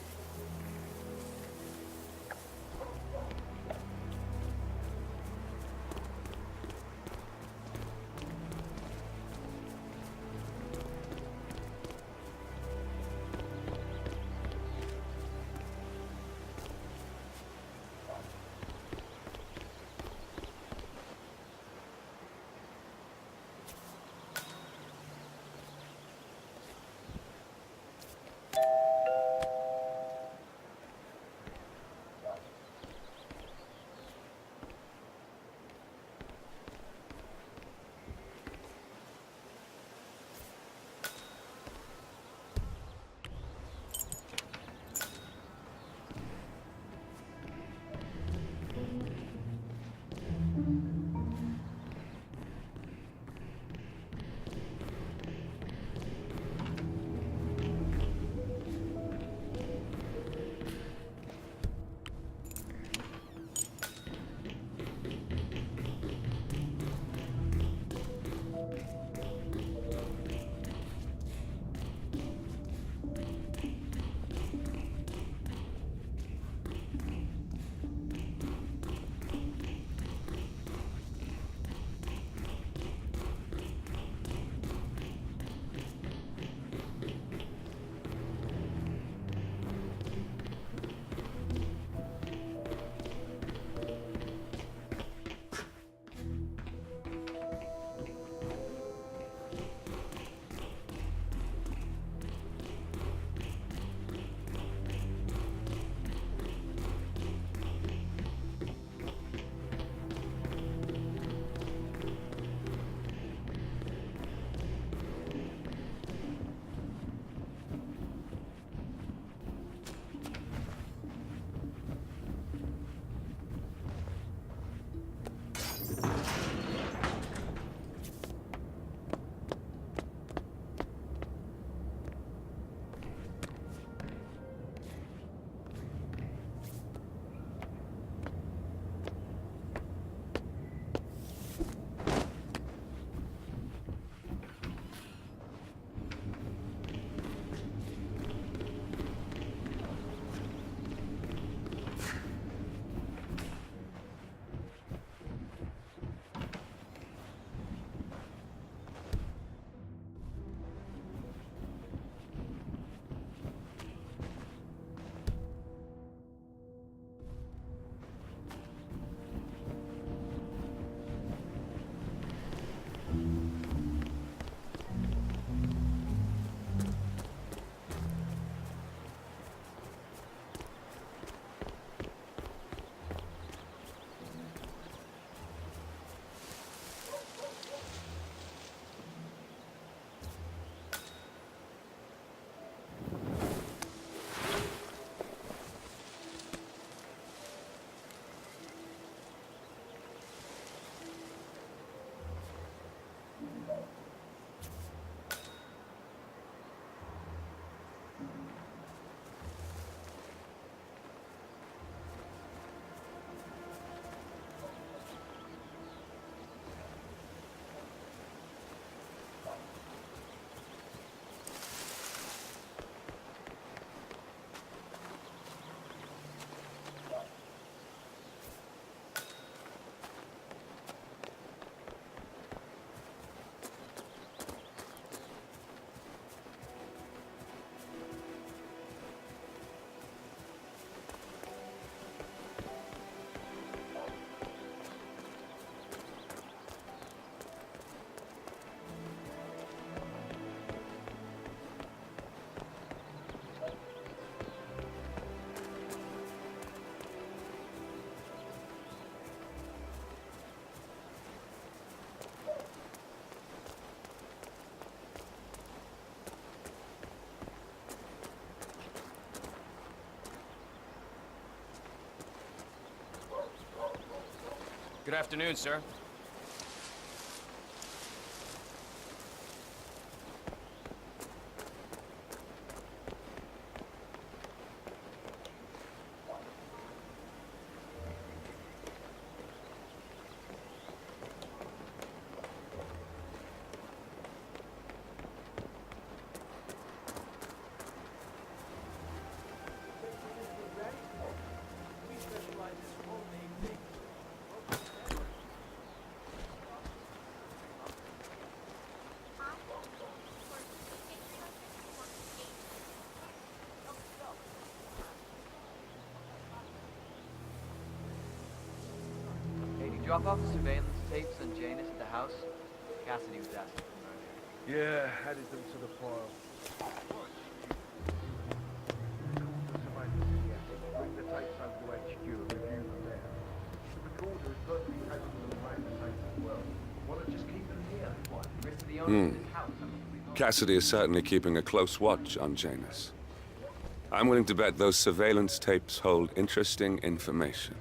Good afternoon, sir. Hey, did you drop off the surveillance tapes on Janus at the house? Cassidy was asking for them earlier. Yeah, added them to the file. Bring the tapes over to HQ and review them there. The recorder is perfectly capable of playing the tapes as well. Why not just keep them here? What? Risk the owner of this house. Cassidy is certainly keeping a close watch on Janus. I'm willing to bet those surveillance tapes hold interesting information.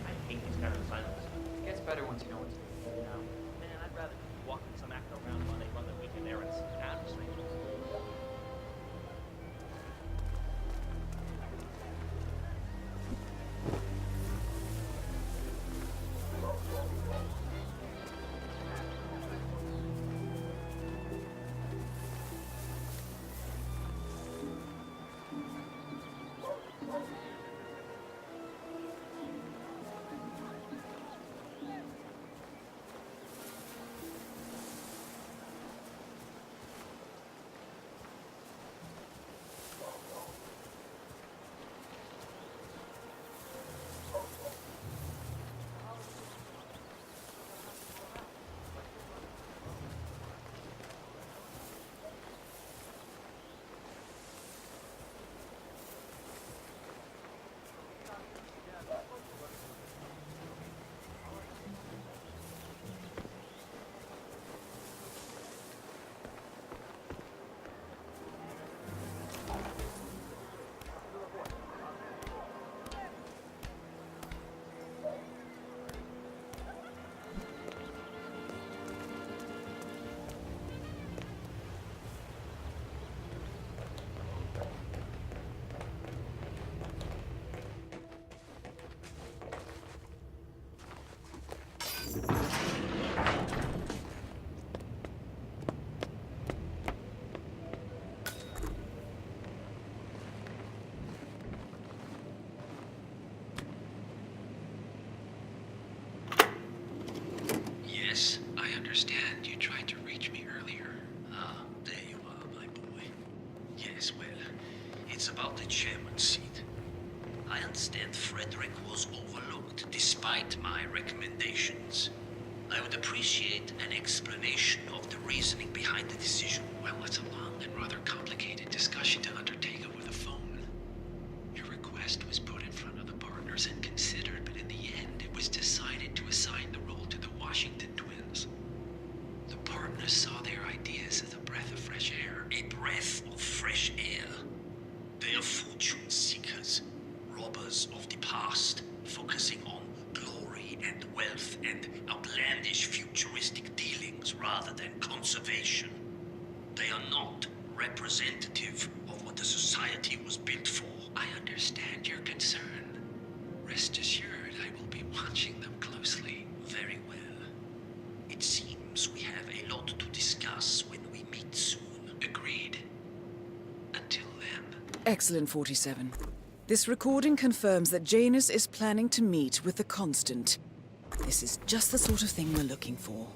I hate these kind of assignments. It gets better once you know what's going on. Man, I'd rather be walking some actor around while they run their weekend errands. Honestly. Yes, I understand. You tried to reach me earlier. Ah, there you are, my boy. Yes, well, it's about the chairman's seat. I understand Frederick was overlooked despite my recommendations. I would appreciate an explanation of the reasoning behind the decision. Well, it's a long and rather complicated discussion to undertake over the phone. Your request was put in front of the partners and considered, but in the end, it was decided to assign the role to the Washington twins. The partners saw their ideas as a breath of fresh air. A breath of fresh air. They are fortune seekers, robbers of the past, focusing on glory and wealth and outlandish futuristic dealings rather than conservation. They are not representative of what the society was built for. I understand your concern. Rest assured, I will be watching them closely. Very well. It seems we have a lot to discuss when we meet soon. Agreed. Until then. Excellent, 47. This recording confirms that Janus is planning to meet with the Constant. This is just the sort of thing we're looking for.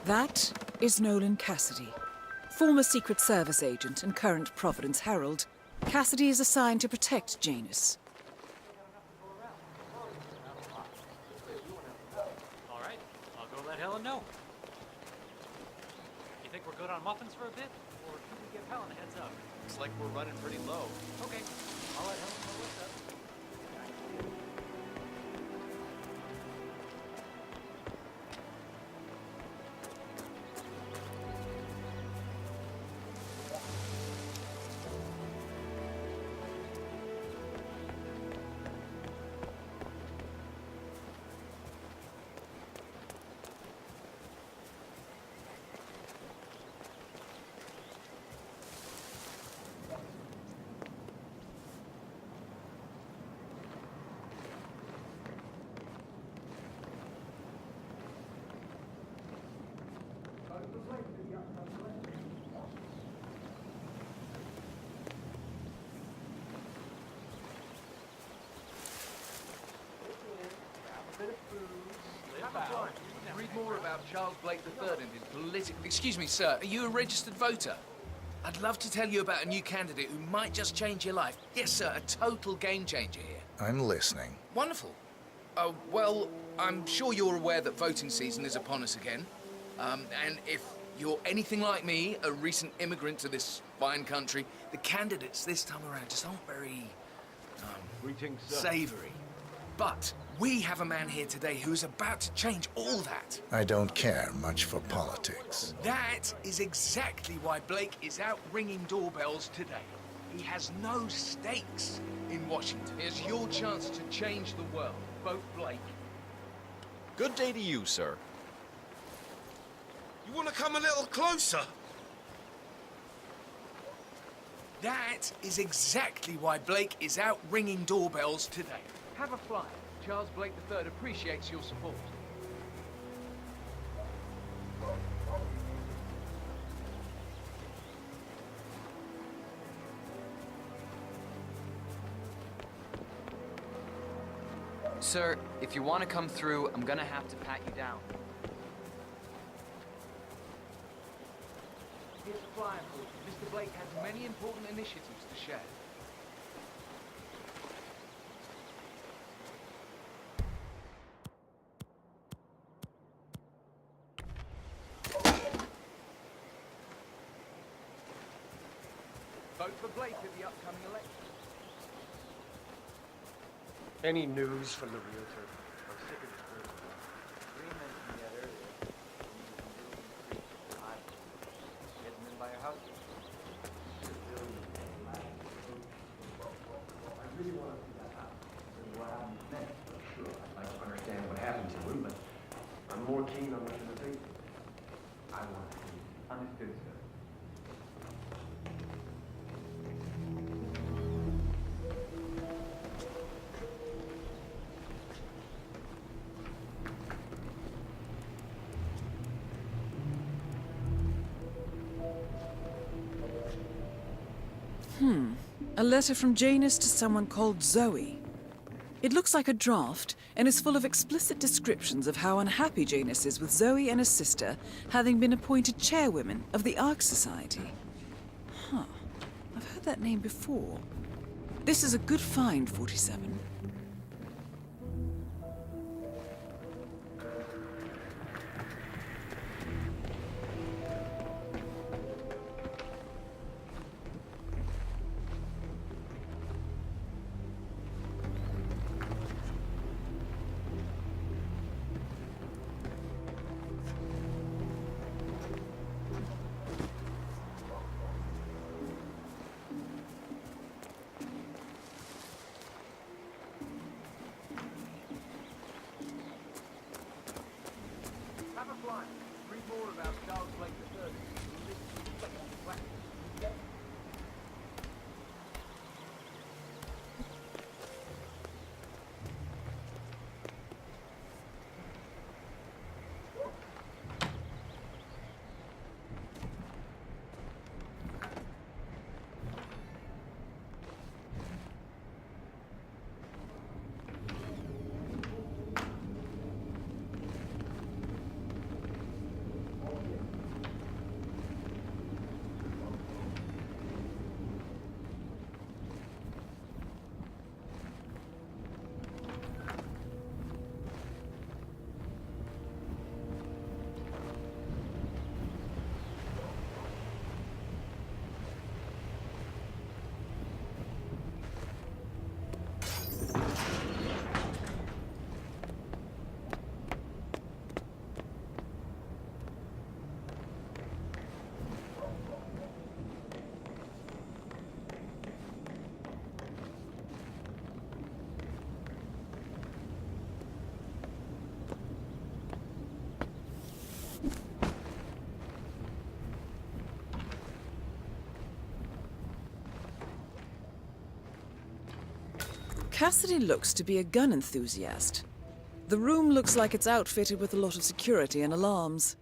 That is Nolan Cassidy, former Secret Service agent and current Providence Herald, Cassidy is assigned to protect Janus. All right, I'll go let Helen know. You think we're good on muffins for a bit? Or should we give Helen a heads up? Looks like we're running pretty low. Okay, I'll let Helen know what's up. Read more about Charles Blake III and his political... Excuse me, sir. Are you a registered voter? I'd love to tell you about a new candidate who might just change your life. Yes, sir. A total game changer here. I'm listening. Wonderful. Well, I'm sure you're aware that voting season is upon us again. And if you're anything like me, a recent immigrant to this fine country, the candidates this time around just aren't very... Greetings, sir. savoury. But we have a man here today who is about to change all that. I don't care much for politics. That is exactly why Blake is out ringing doorbells today. He has no stakes in Washington. Here's your chance to change the world. Vote Blake. Good day to you, sir. You want to come a little closer? That is exactly why Blake is out ringing doorbells today. Have a flyer. Charles Blake III appreciates your support. Sir, if you want to come through, I'm gonna have to pat you down. Here's a flyer for you. Mr. Blake has many important initiatives to share. Vote for Blake at the upcoming election. Any news from the realtor? I'm sick of this person. We mentioned that earlier. Uittlton-Crik, Iowa. She hasn't been by her house yet. I really want to see that house. And what happened next, for sure. I'd like to understand what happened to him, but I'm more keen on looking at the thing. I want to see. Understood, sir. A letter from Janus to someone called Zoe. It looks like a draft and is full of explicit descriptions of how unhappy Janus is with Zoe and her sister having been appointed chairwomen of the Ark Society. Huh. I've heard that name before. This is a good find, 47. Cassidy looks to be a gun enthusiast. The room looks like it's outfitted with a lot of security and alarms.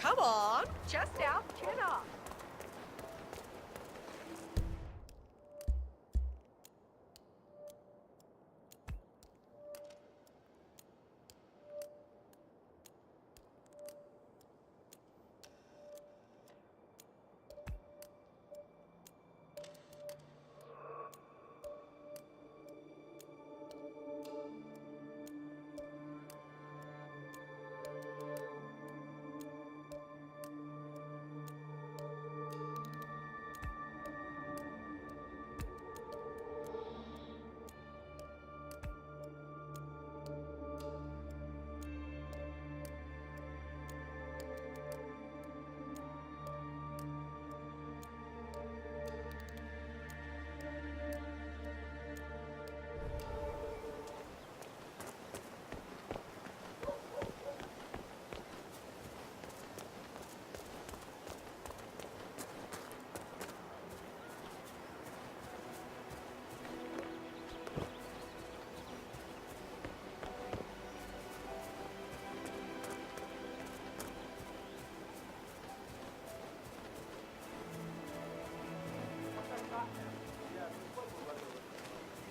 Come on, chest out, chin up.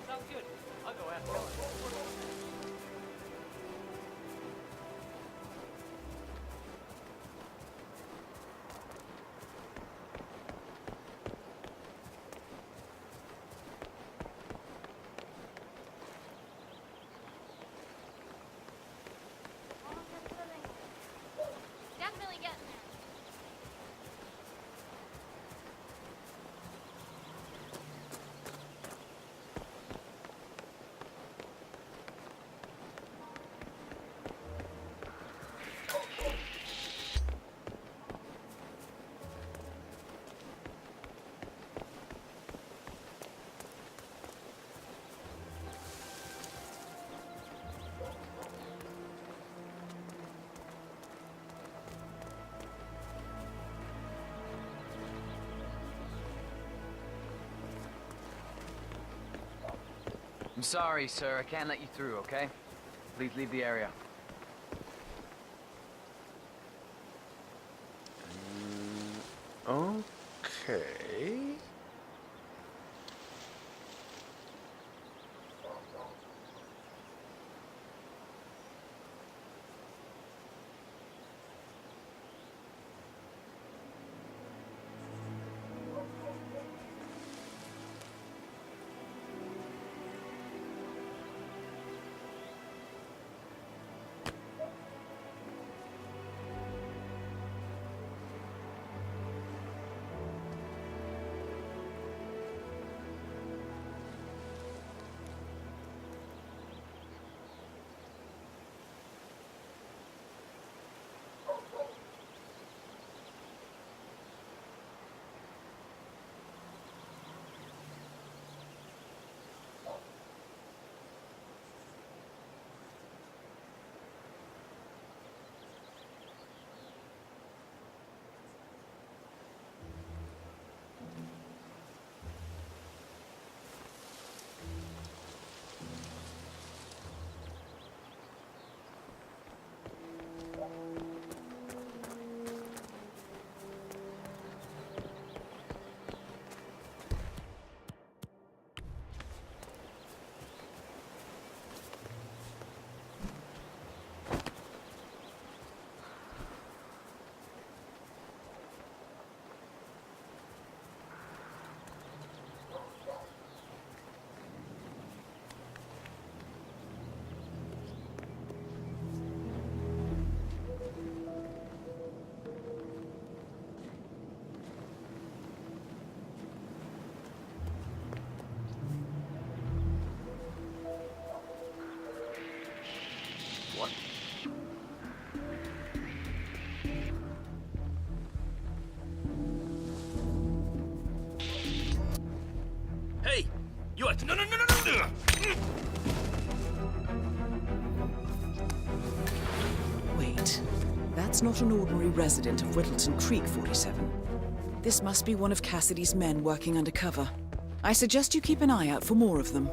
Sounds good. I'll go ask Helen. Definitely getting there. I'm sorry, sir. I can't let you through, okay? Please leave the area. Okay. what? No, no, no, no, no! Wait, that's not an ordinary resident of Uittlton-Crik, 47. This must be one of Cassidy's men working undercover. I suggest you keep an eye out for more of them.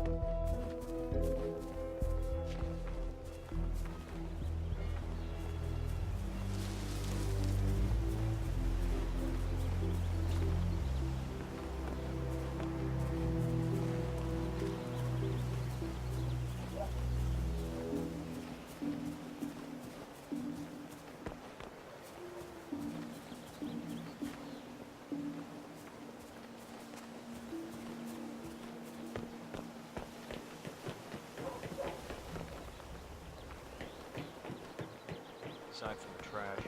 Aside from the trash.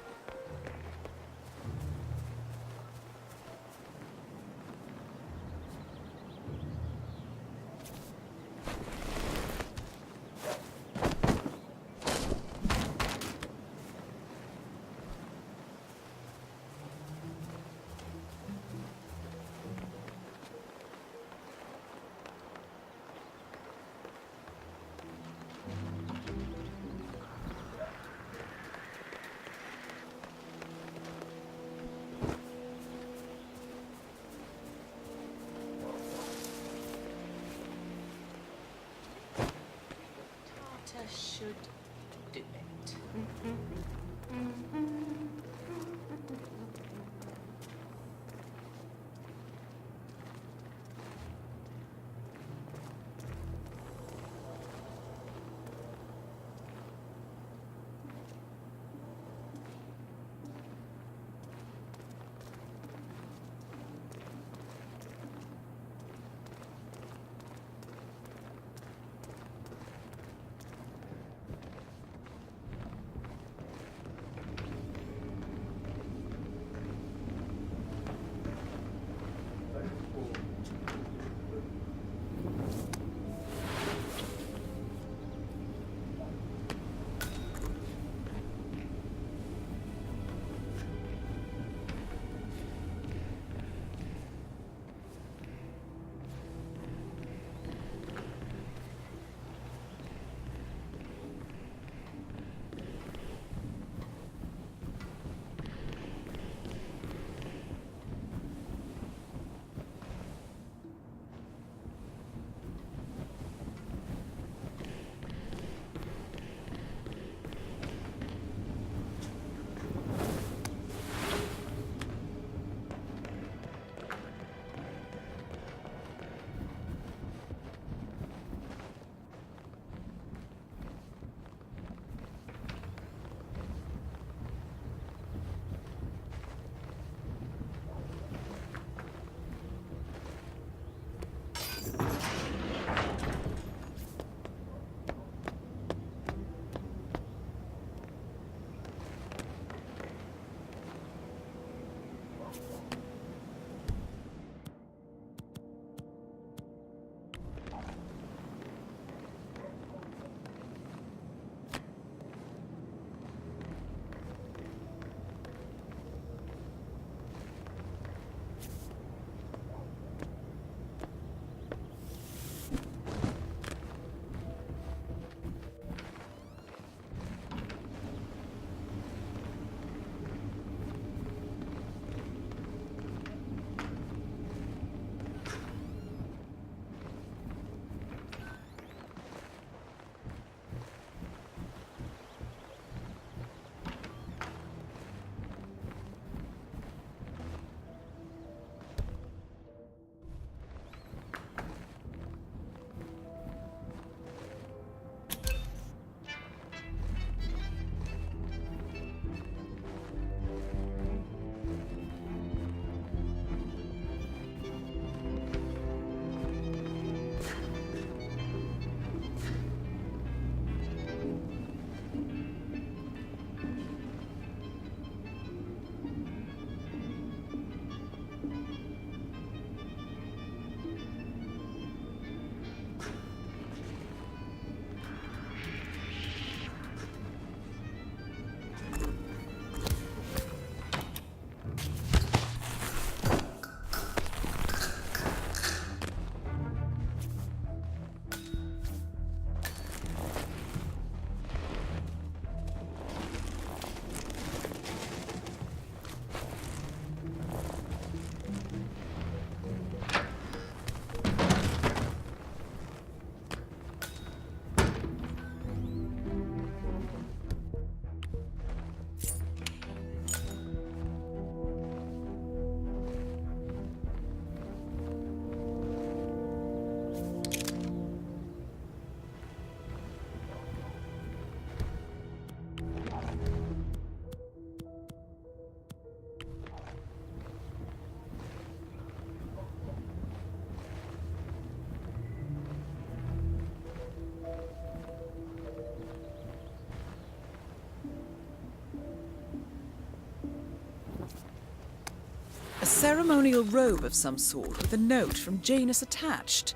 A ceremonial robe of some sort with a note from Janus attached.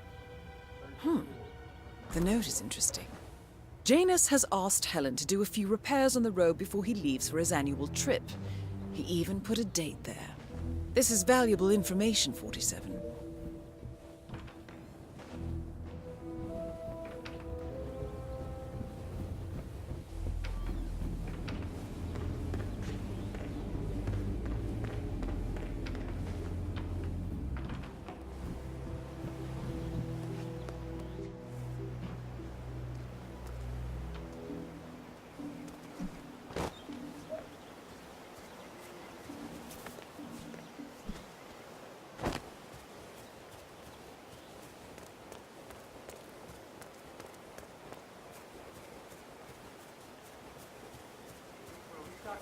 The note is interesting. Janus has asked Helen to do a few repairs on the robe before he leaves for his annual trip. He even put a date there. This is valuable information, 47.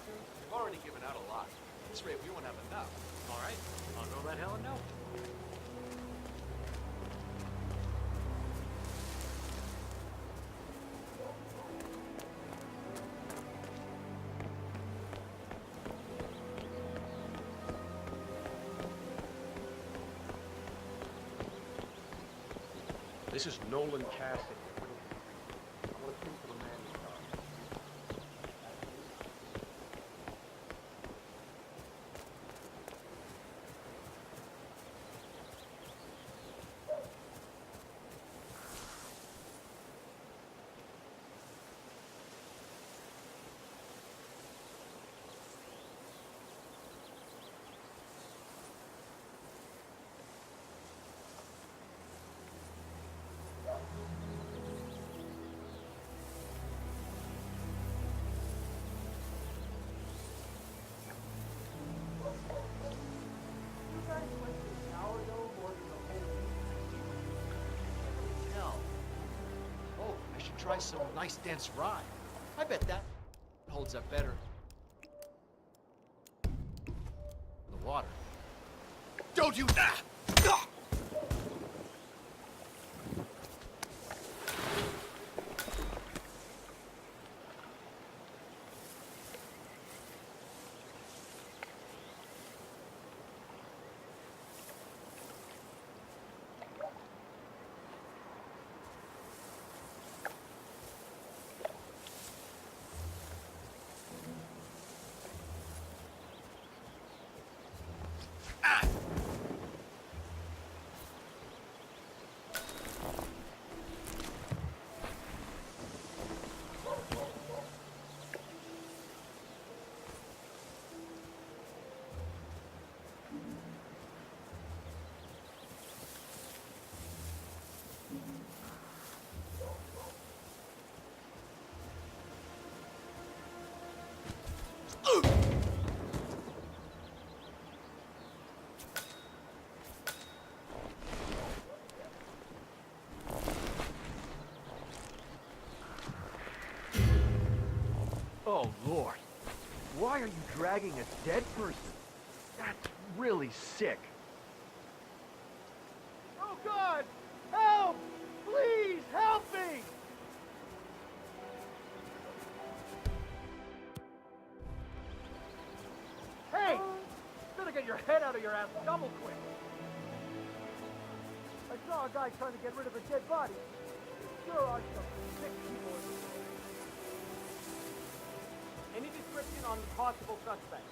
We've already given out a lot. At this rate, we won't have enough. All right, I'll go let Helen know. This is Nolan Cassidy. I want to speak to the man in charge. Oh, I should try some nice dense rye. I bet that holds up better. The water. Don't you... Oh, Lord. Why are you dragging a dead person? That's really sick. Oh, God! Help! Please, help me! Hey! Better get your head out of your ass double quick. I saw a guy trying to get rid of a dead body. There are some sick people in here. Any description on the possible suspect?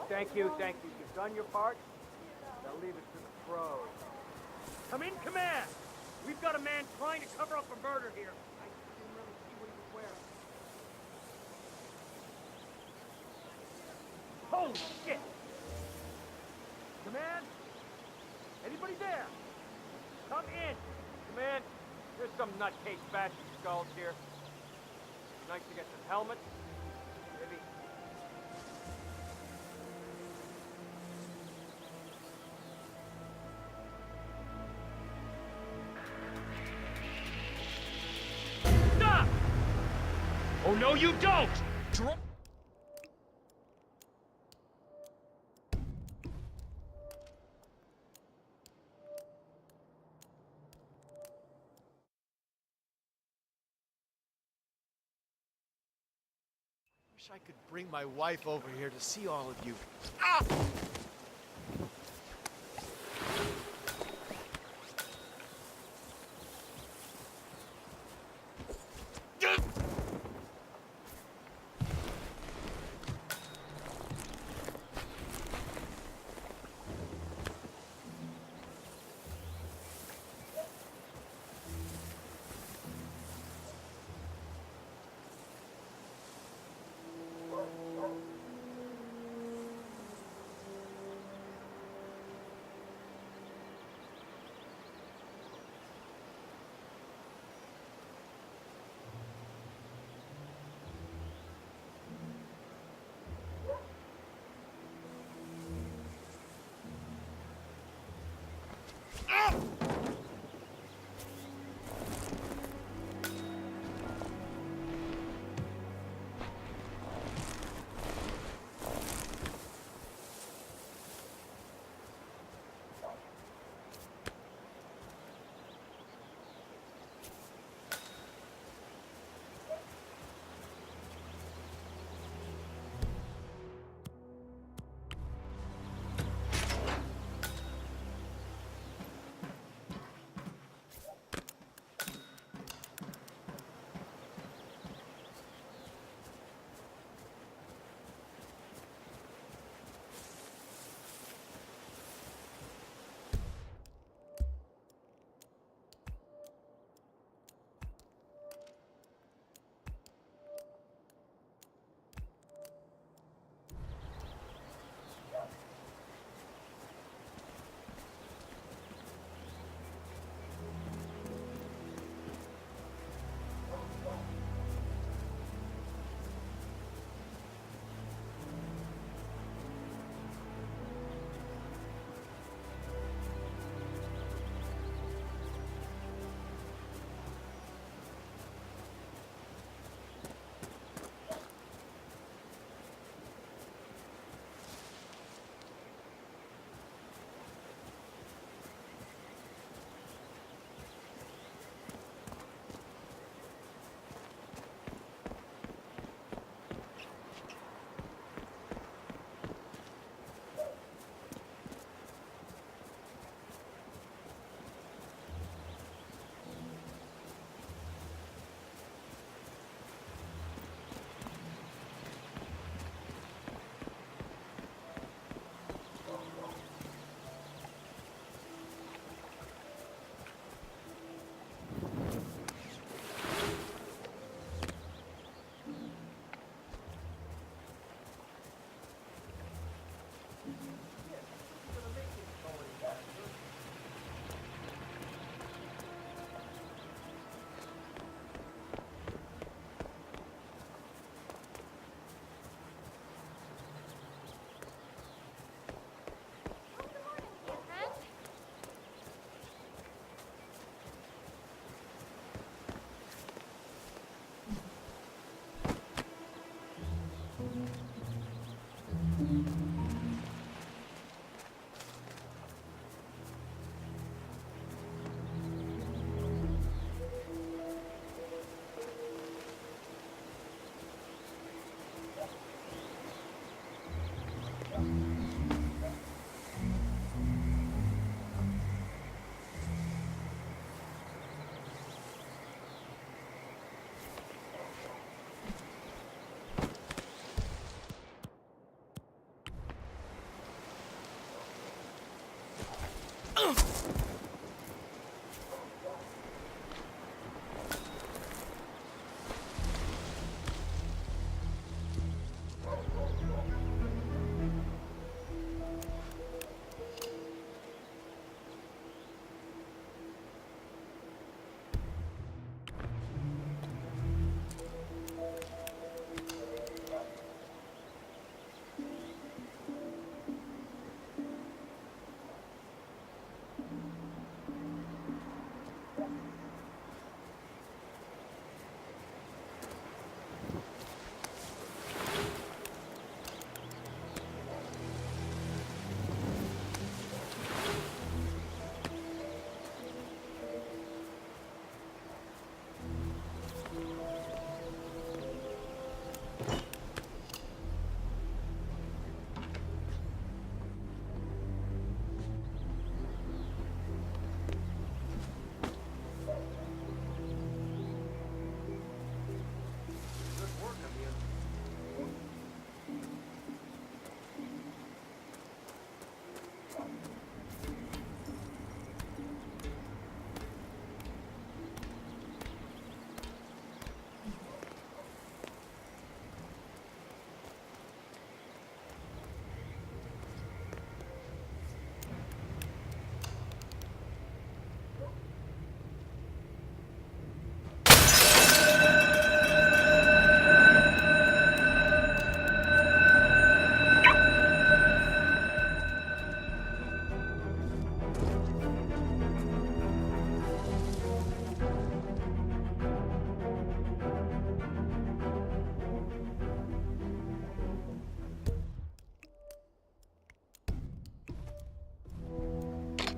Okay, thank you. You've done your part. Now leave it to the pros. Come in, command! We've got a man trying to cover up a murder here. I didn't really see what he was wearing. Holy shit! Command? Anybody there? Come in! Command, there's some nutcase bashing skulls here. Nice to get some helmets. Maybe. Stop! Oh, no, you don't! Wish I could bring my wife over here to see all of you. Ah!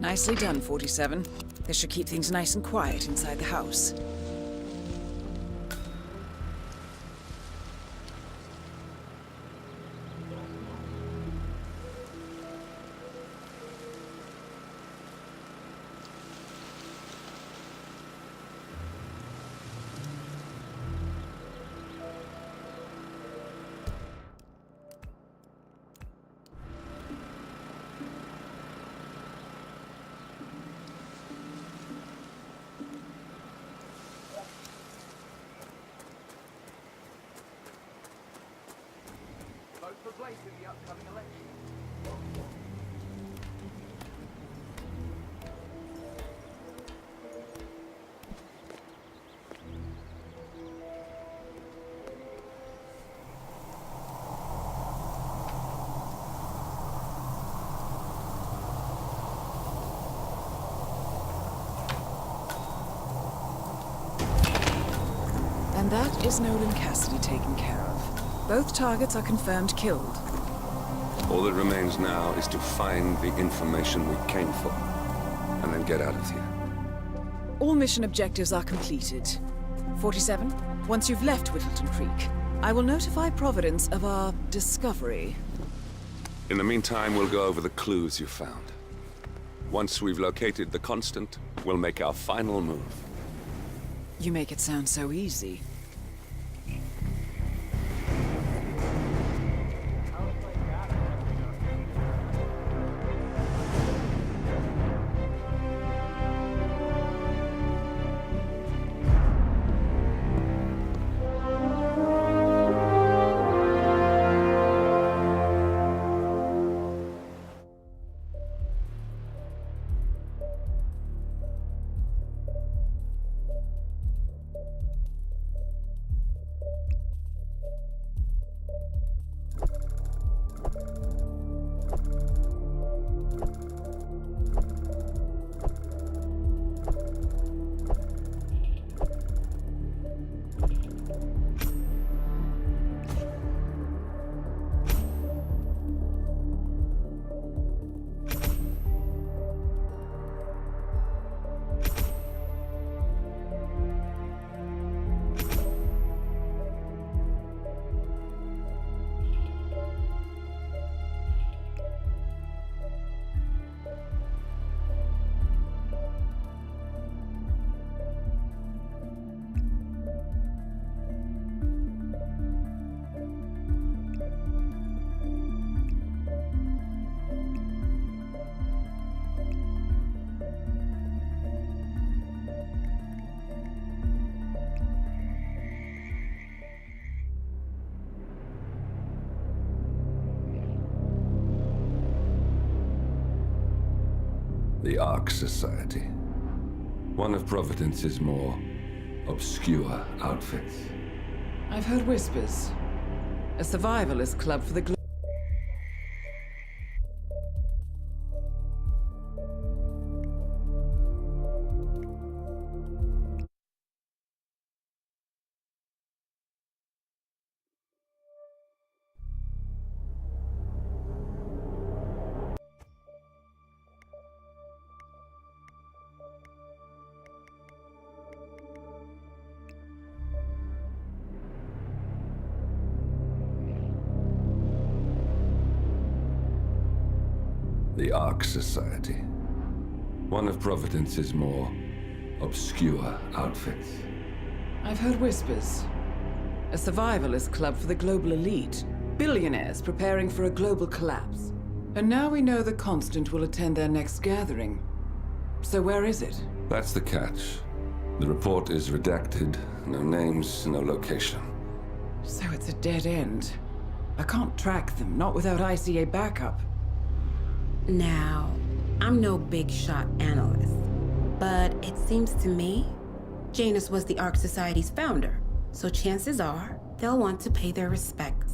Nicely done, 47. This should keep things nice and quiet inside the house. Vote for Blake in the upcoming election. And that is Nolan Cassidy taken care of. Both targets are confirmed killed. All that remains now is to find the information we came for, and then get out of here. All mission objectives are completed. 47, once you've left Uittlton-Crik, I will notify Providence of our discovery. In the meantime, we'll go over the clues you found. Once we've located the Constant, we'll make our final move. You make it sound so easy. The Ark Society. One of Providence's more obscure outfits. I've heard whispers. A survivalist club for the The Ark Society. One of Providence's more obscure outfits. I've heard whispers. A survivalist club for the global elite. Billionaires preparing for a global collapse. And now we know the Constant will attend their next gathering. So where is it? That's the catch. The report is redacted. No names, no location. So it's a dead end. I can't track them, not without ICA backup. Now, I'm no big shot analyst, but it seems to me Janus was the Ark Society's founder, so chances are they'll want to pay their respects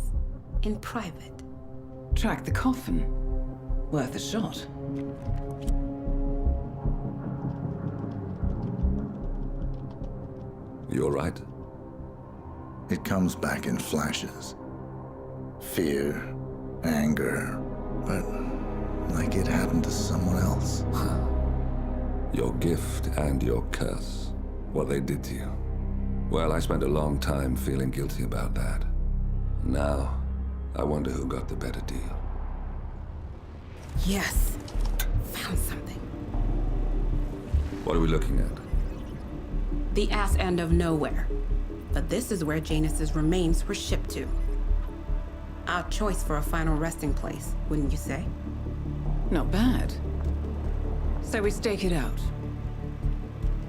in private. Track the coffin. Worth a shot. You all right? It comes back in flashes. Fear, anger, but like it happened to someone else. Your gift and your curse. What they did to you. Well, I spent a long time feeling guilty about that. Now, I wonder who got the better deal. Yes. Found something. What are we looking at? The ass end of nowhere. But this is where Janus's remains were shipped to. Our choice for a final resting place, wouldn't you say? Not bad. So we stake it out.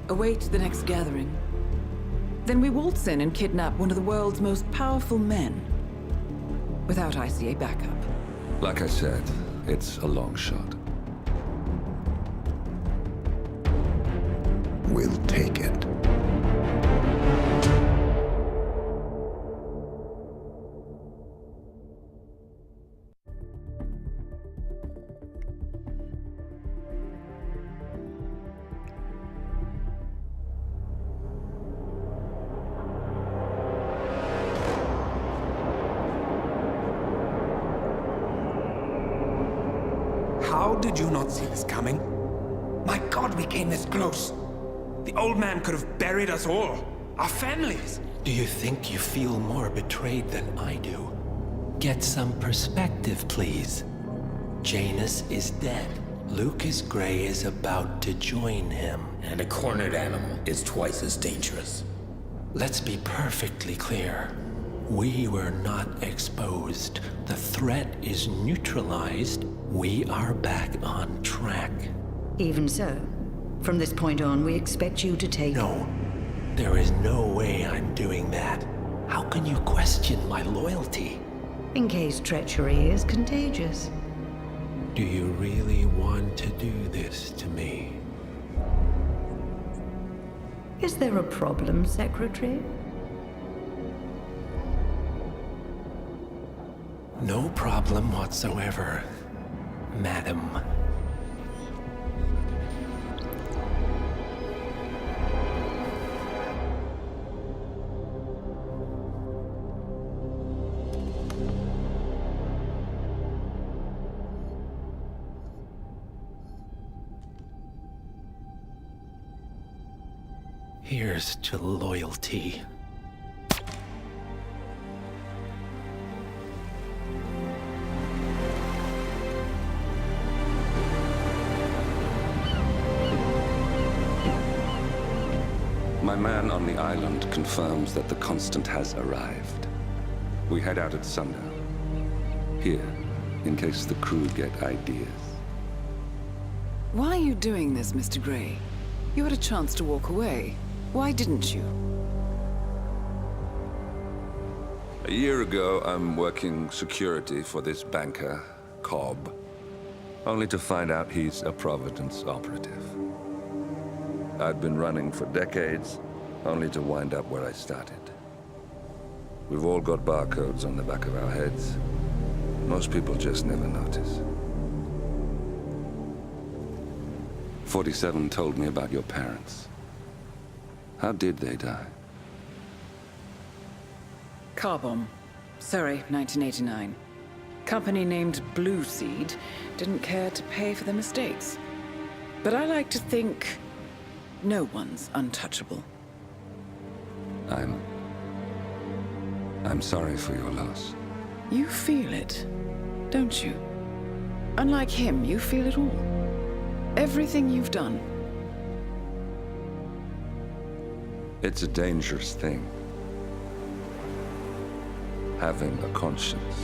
Await the next gathering. Then we waltz in and kidnap one of the world's most powerful men. Without ICA backup. Like I said, it's a long shot. We'll take it. How did you not see this coming? My God, we came this close. The old man could have buried us all. Our families. Do you think you feel more betrayed than I do? Get some perspective, please. Janus is dead. Lucas Gray is about to join him. And a cornered animal is twice as dangerous. Let's be perfectly clear. We were not exposed. The threat is neutralized. We are back on track. Even so, from this point on, we expect you to take... No. There is no way I'm doing that. How can you question my loyalty? In case treachery is contagious. Do you really want to do this to me? Is there a problem, Secretary? No problem whatsoever, Madam. Here's to loyalty. My man on the island confirms that the Constant has arrived. We head out at sundown. Here, in case the crew get ideas. Why are you doing this, Mr. Gray? You had a chance to walk away. Why didn't you? A year ago, I'm working security for this banker, Cobb, only to find out he's a Providence operative. I'd been running for decades, only to wind up where I started. We've all got barcodes on the back of our heads. Most people just never notice. 47 told me about your parents. How did they die? Car bomb. Surrey, 1989. Company named Blue Seed didn't care to pay for their mistakes. But I like to think no one's untouchable. I'm sorry for your loss. You feel it, don't you? Unlike him, you feel it all. Everything you've done. It's a dangerous thing. Having a conscience.